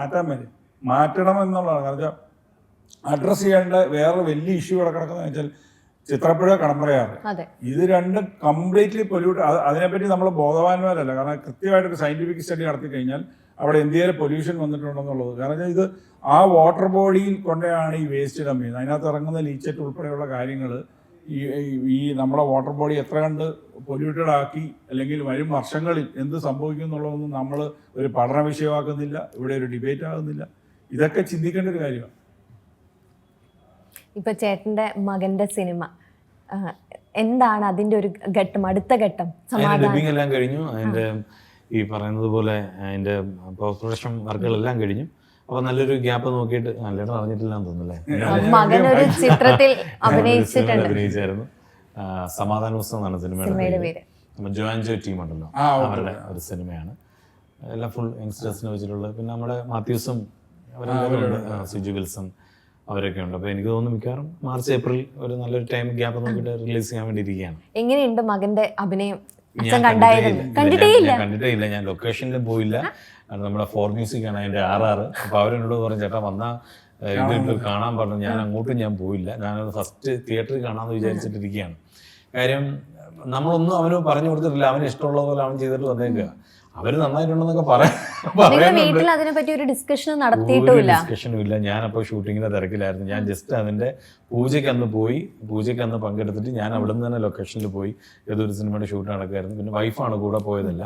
മാറ്റണം എന്നുള്ളതാണ്. കാരണം അഡ്രസ്സ് ചെയ്യേണ്ട വേറെ വലിയ ഇഷ്യൂ ഇവിടെ കിടക്കുന്നത് വെച്ചാൽ ചിത്രപ്പുഴ, കടമ്പറയാറ്, ഇത് രണ്ടും കംപ്ലീറ്റ്ലി പൊല്യൂട്ട്. അതിനെപ്പറ്റി നമ്മൾ ബോധവാന്മാരല്ല. കാരണം കൃത്യമായിട്ടൊരു സയന്റിഫിക് സ്റ്റഡി നടത്തി കഴിഞ്ഞാൽ അവിടെ എന്തെങ്കിലും പൊല്യൂഷൻ വന്നിട്ടുണ്ടെന്നുള്ളത്. കാരണം ഇത് ആ വാട്ടർ ബോഡിയിൽ കൊണ്ടാണ് ഈ വേസ്റ്റ് ഡംപ് ചെയ്യുന്നത്. അതിനകത്ത് ഇറങ്ങുന്ന ലീച്ചറ്റ് ഉൾപ്പെടെയുള്ള കാര്യങ്ങൾ ഈ നമ്മുടെ വാട്ടർ ബോഡി എത്ര കണ്ട് പൊല്യൂട്ടഡ് ആക്കി, അല്ലെങ്കിൽ വരും വർഷങ്ങളിൽ എന്ത് സംഭവിക്കും എന്നുള്ളതൊന്നും നമ്മൾ ഒരു പഠന വിഷയമാക്കുന്നില്ല, ഇവിടെ ഒരു ഡിബേറ്റ് ആകുന്നില്ല. ഇതൊക്കെ ചിന്തിക്കേണ്ട ഒരു കാര്യമാണ്. ഇപ്പൊ ചേട്ടന്റെ മകന്റെ സിനിമ എന്താണ് അതിന്റെ ഒരു ഘട്ടം, അടുത്ത ഘട്ടം? ഡബിങ് എല്ലാം കഴിഞ്ഞു, അതിന്റെ ഈ പറയുന്നത് പോലെ അതിന്റെ പോസ്റ്റ് പ്രൊഡക്ഷൻ വർക്കുകളെല്ലാം കഴിഞ്ഞു. അപ്പൊ നല്ലൊരു ഗ്യാപ്പ് നോക്കിയിട്ട് നല്ലോണം അറിഞ്ഞിട്ടില്ലാന്ന് തോന്നുന്നല്ലേ, മകനൊരു ചിത്രത്തിൽ അഭിനയിച്ചായിരുന്നു. സമാധാന പുസ്തകം എന്നാണ് സിനിമയുടെ പേര്. ജോൻജോ ടീം ഉണ്ടല്ലോ, അവരുടെ ഒരു സിനിമയാണ്. എല്ലാം ഫുൾ യങ്സ്റ്റേഴ്സിനെ വെച്ചിട്ടുള്ളത്. പിന്നെ നമ്മുടെ മാത്യൂസും അവരെല്ലാവരും, സിജു വിൽസൺ, അവരൊക്കെ ഉണ്ട്. അപ്പൊ എനിക്ക് തോന്നുന്നു മിക്കവാറും മാർച്ച് ഏപ്രിൽ ഒരു നല്ലൊരു ടൈം ഗ്യാപ്പ് നോക്കിയിട്ട് റിലീസ് ചെയ്യാൻ വേണ്ടി ഇരിക്കുകയാണ്. എങ്ങനെയുണ്ട് മകന്റെ അഭിനയം? കണ്ടിട്ടേ ഇല്ല, ഞാൻ ലൊക്കേഷനിൽ പോയില്ല. നമ്മുടെ ഫോർ മ്യൂസിക് ആണ് അതിന്റെ RR. അപ്പൊ അവരെന്നോട് പറഞ്ഞു, ചേട്ടാ വന്നാ ഇത് കാണാൻ പറഞ്ഞു. ഞാൻ അങ്ങോട്ടും ഞാൻ പോയില്ല. ഞാനത് ഫസ്റ്റ് തിയേറ്ററിൽ കാണാമെന്ന് വിചാരിച്ചിട്ടിരിക്കുകയാണ്. കാര്യം നമ്മളൊന്നും അവന് പറഞ്ഞു കൊടുത്തിട്ടില്ല, അവന് ഇഷ്ടമുള്ള പോലെ അവൻ ചെയ്തിട്ട് വന്നേക്കുക. അവര് നന്നായിട്ടുണ്ടെന്നൊക്കെ നിങ്ങൾ പറയുന്നുണ്ട്. വീട്ടിൽ അതിനെ പറ്റി ഒരു ഡിസ്കഷൻ നടത്തിയിട്ടുമില്ല? ഡിസ്കഷനും ഇല്ല. ഞാനപ്പോൾ ഷൂട്ടിങ്ങിന്റെ തിരക്കിലായിരുന്നു. ഞാൻ ജസ്റ്റ് അതിന്റെ പൂജയ്ക്ക് അന്ന് പങ്കെടുത്തിട്ട് ഞാൻ അവിടെ നിന്ന് തന്നെ ലൊക്കേഷനിൽ പോയി. ഏതൊരു സിനിമയുടെ ഷൂട്ട് നടക്കുമായിരുന്നു. പിന്നെ വൈഫാണ് കൂടെ പോയതല്ല.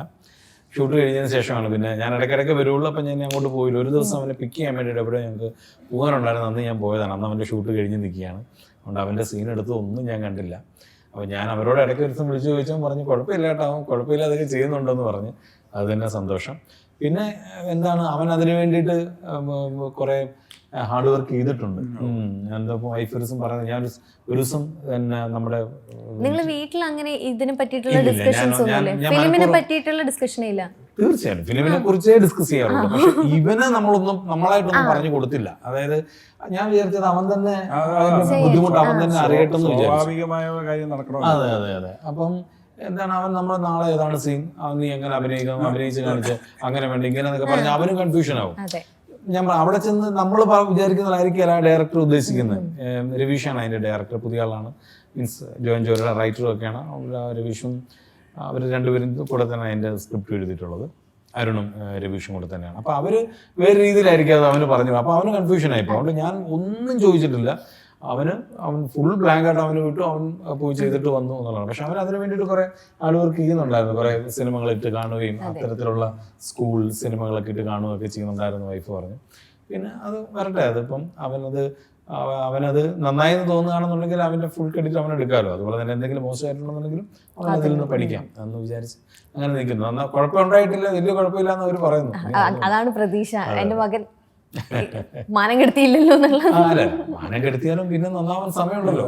ഷൂട്ട് കഴിഞ്ഞതിന് ശേഷമാണ് പിന്നെ ഞാൻ ഇടയ്ക്കിടയ്ക്ക് വരുള്ളൂ. അപ്പം ഞാൻ അങ്ങോട്ട് പോയില്ല. ഒരു ദിവസം അവനെ പിക്ക് ചെയ്യാൻ വേണ്ടിയിട്ട് എവിടെ ഞങ്ങൾക്ക് പോകാനുണ്ടായിരുന്നു. അന്ന് ഞാൻ പോയതാണ്. അന്ന് അവൻ്റെ ഷൂട്ട് കഴിഞ്ഞ് നിൽക്കുകയാണ്. അതുകൊണ്ട് അവൻ്റെ സീൻ എടുത്ത് ഒന്നും ഞാൻ കണ്ടില്ല. അപ്പോൾ ഞാൻ അവരോട് ഇടയ്ക്ക് ഒരു ദിവസം വിളിച്ചു ചോദിച്ചാൽ പറഞ്ഞു കുഴപ്പമില്ല കേട്ടോ, അവൻ കുഴപ്പമില്ല, അതൊക്കെ ചെയ്യുന്നുണ്ടെന്ന് പറഞ്ഞ്. അത് തന്നെ സന്തോഷം. പിന്നെ എന്താണ്, അവൻ അതിന് വേണ്ടിയിട്ട് കുറേ ഹാർഡ് വർക്ക് ചെയ്തിട്ടുണ്ട്. എന്താ വൈഫ് ഒരു ദിവസം പറയുന്നത്, ഞാൻ ഒരു ദിവസം പിന്നെ നമ്മുടെ നിങ്ങൾ വീട്ടിൽ അങ്ങനെ ഇതിനെ പറ്റിയിട്ടുള്ള ഡിസ്കഷൻസ് ഒന്നുമില്ല? ഫിലിമിനെ പറ്റിയിട്ടുള്ള ഡിസ്കഷൻ ഇല്ല? തീർച്ചയായും ഫിലിമിനെ കുറിച്ചേ ഡിസ്കസ് ചെയ്യാറുള്ളൂ. പക്ഷെ ഇവനെ നമ്മളായിട്ടൊന്നും പറഞ്ഞു കൊടുത്തില്ല. അതായത് ഞാൻ വിചാരിച്ചത് അവൻ തന്നെ ബുദ്ധിമുട്ട് അവൻ തന്നെ അറിയട്ടെന്ന് വിചാരിച്ചു. സ്വാഭാവികമായ കാര്യം നടക്കണം. അതെ. അപ്പം എന്താണ്, അവൻ നമ്മൾ നാളെ ഏതാണ് സീൻ, അവൻ നീ എങ്ങനെ അഭിനയിക്കണം, അഭിനയിച്ച് കാണിച്ച് അങ്ങനെ വേണ്ട ഇങ്ങനെ എന്നൊക്കെ പറഞ്ഞാൽ അവനും കൺഫ്യൂഷൻ ആവും. ഞാൻ അവിടെ ചെന്ന് നമ്മൾ വിചാരിക്കുന്നതായിരിക്കും ആ ഡയറക്ടർ ഉദ്ദേശിക്കുന്നത്. രവീഷാണ് അതിൻ്റെ ഡയറക്ടർ, പുതിയ ആളാണ്. മീൻസ് ജോയിൻ ജോലിയുടെ റൈറ്ററും ഒക്കെയാണ്. രവീഷും അവർ രണ്ടുപേരും കൂടെ തന്നെ അതിൻ്റെ സ്ക്രിപ്റ്റ് എഴുതിയിട്ടുള്ളത്. അരുണും രവീഷും കൂടെ തന്നെയാണ്. അപ്പോൾ അവർ വേറെ രീതിയിലായിരിക്കും അത് അവന് പറഞ്ഞു. അപ്പോൾ അവന് കൺഫ്യൂഷൻ ആയിപ്പോൾ. അതുകൊണ്ട് ഞാൻ ഒന്നും ചോദിച്ചിട്ടില്ല. അവൻ ഫുൾ ബ്ലാങ്ക് ആയിട്ട് അവന് വിട്ടു. അവൻ പോയി ചെയ്തിട്ട് വന്നു എന്നുള്ളതാണ്. പക്ഷെ അവൻ അതിന് വേണ്ടിയിട്ട് കുറേ ഹാർഡ് വർക്ക് ചെയ്യുന്നുണ്ടായിരുന്നു. കുറേ സിനിമകളിട്ട് കാണുകയും അത്തരത്തിലുള്ള സ്കൂൾ സിനിമകളൊക്കെ ഇട്ട് കാണുകയൊക്കെ ചെയ്യുന്നുണ്ടായിരുന്നു വൈഫ് പറഞ്ഞു. പിന്നെ അത് വരട്ടെ, അതിപ്പം അവനത് നന്നായി തോന്നുകയാണെന്നുണ്ടെങ്കിൽ അവൻ്റെ ഫുൾ ക്രെഡിറ്റ് അവൻ എടുക്കാമല്ലോ. അതുപോലെ തന്നെ എന്തെങ്കിലും മോശമായിട്ടുണ്ടെന്നുണ്ടെങ്കിലും അവൻ അതിൽ നിന്ന് പഠിക്കാം എന്ന് വിചാരിച്ച് അങ്ങനെ നിൽക്കുന്നു. കുഴപ്പമുണ്ടായിട്ടില്ല, വലിയ കുഴപ്പമില്ല എന്ന് അവർ പറയുന്നു. അതാണ് പ്രതീക്ഷ. എൻ്റെ മകൻ മാനം കെടുത്തിയില്ലല്ലോ എന്നുള്ളത്. അല്ല, മാനം കെടുത്തിയാലും പിന്നെ നന്നാവാൻ സമയമുണ്ടല്ലോ.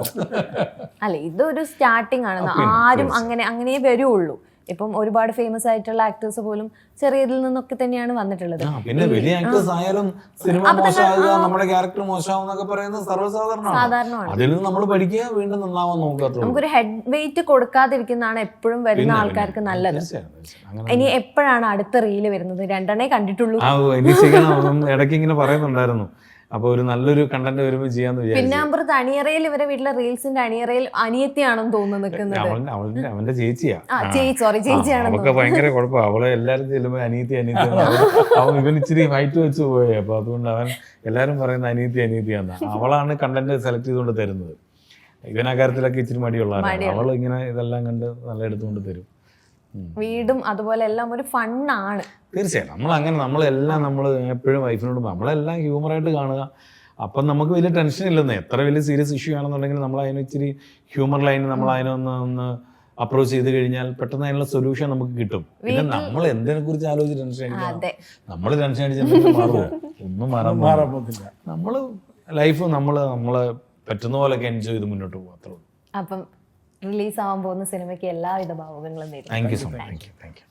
അല്ല, ഇതൊരു സ്റ്റാർട്ടിങ് ആണ്. ആരും അങ്ങനെ വരുള്ളൂ. ഇപ്പം ഒരുപാട് ഫേമസ് ആയിട്ടുള്ള ആക്ടേഴ്സ് പോലും ചെറിയതിൽ നിന്നൊക്കെ തന്നെയാണ് വന്നിട്ടുള്ളത്. പിന്നെ വലിയ ആക്ടേഴ്സ് ആയാലും സിനിമ മോശമാകുക, നമ്മുടെ ക്യാരക്ടർ മോശമാവും എന്നൊക്കെ പറയുന്നത് സർവ്വസാധാരണമാണ്. അതിൽ നിന്ന് നമ്മൾ പഠിക്കുക, വീണ്ടും നന്നാവാൻ നോക്കുക. നമുക്കൊരു ഹെഡ് വെയിറ്റ് കൊടുക്കാതിരിക്കുന്നതാണ് എപ്പോഴും വരുന്ന ആൾക്കാർക്ക് നല്ലത്. ഇനി എപ്പോഴാണ് അടുത്ത റീല് വരുന്നത്? 2 കണ്ടിട്ടുള്ളൂ. ഇടയ്ക്ക് ഇങ്ങനെ പറയുന്നുണ്ടായിരുന്നു. അപ്പൊ ഒരു നല്ലൊരു കണ്ടന്റ് വരുമ്പോൾ ചെയ്യാന്ന് വിചാരിച്ചു. പിന്നെ അമ്പുറത്ത് അണിയറയിൽ ഇവരെ വീട്ടിലെ റീൽസിന്റെ അണിയറയിൽ അനിയത്തിയാണെന്ന് തോന്നുന്നു നിൽക്കുന്നത്. അവന്റെ ചേച്ചിയാ. ചേച്ചിയാണ്. അവൾക്ക് ഭയങ്കര കുഴപ്പമാണ്. അവളെ എല്ലാരും ചെല്ലുമ്പോ അനിയത്തി അവൻ ഇവൻ ഇച്ചിരി ഹൈറ്റ് വെച്ച് പോയി. അപ്പൊ അതുകൊണ്ട് അവൻ എല്ലാരും പറയുന്ന അനിയത്തിയാന്ന്. അവളാണ് കണ്ടന്റ് സെലക്ട് ചെയ്തുകൊണ്ട് തരുന്നത്. ഇവൻ ആ കാര്യത്തിലൊക്കെ ഇച്ചിരി മടിയുള്ളതാണ്. അവൾ ഇങ്ങനെ ഇതെല്ലാം കണ്ട് നല്ല എടുത്തുകൊണ്ട് തരും. വീടും അതുപോലെ എല്ലാം ഒരു ഫണ്ണാണ്. തീർച്ചയായും നമ്മൾ എപ്പോഴും വൈഫിനോട് നമ്മളെല്ലാം ഹ്യൂമറായിട്ട് കാണുക. അപ്പം നമുക്ക് വലിയ ടെൻഷൻ ഇല്ലെന്ന്. എത്ര വലിയ സീരിയസ് ഇഷ്യൂ ആണെന്നുണ്ടെങ്കിൽ നമ്മൾ അതിന് ഇച്ചിരി ഹ്യൂമർ ലൈൻ നമ്മൾ അതിനൊന്ന് അപ്രോച്ച് ചെയ്ത് കഴിഞ്ഞാൽ പെട്ടെന്ന് അതിനുള്ള സൊല്യൂഷൻ നമുക്ക് കിട്ടും. പിന്നെ നമ്മൾ എന്തിനെ കുറിച്ച് ആലോചിച്ച് ടെൻഷൻ അടിക്കണം. നമ്മൾ ടെൻഷൻ അടിച്ചാൽ മാറുമോ? ഒന്നും മാറാൻ പോകുന്നില്ല. നമ്മൾ ലൈഫ് നമ്മളെ പറ്റുന്ന പോലെയൊക്കെ എൻജോയ് ചെയ്ത് മുന്നോട്ട് പോകും. അത്രേ ഉള്ളൂ. അപ്പം റിലീസ് ആവാൻ പോകുന്ന സിനിമയ്ക്ക് എല്ലാവിധ ഭാവുകങ്ങളും നേരുന്നു. Thank you so much. Thank you.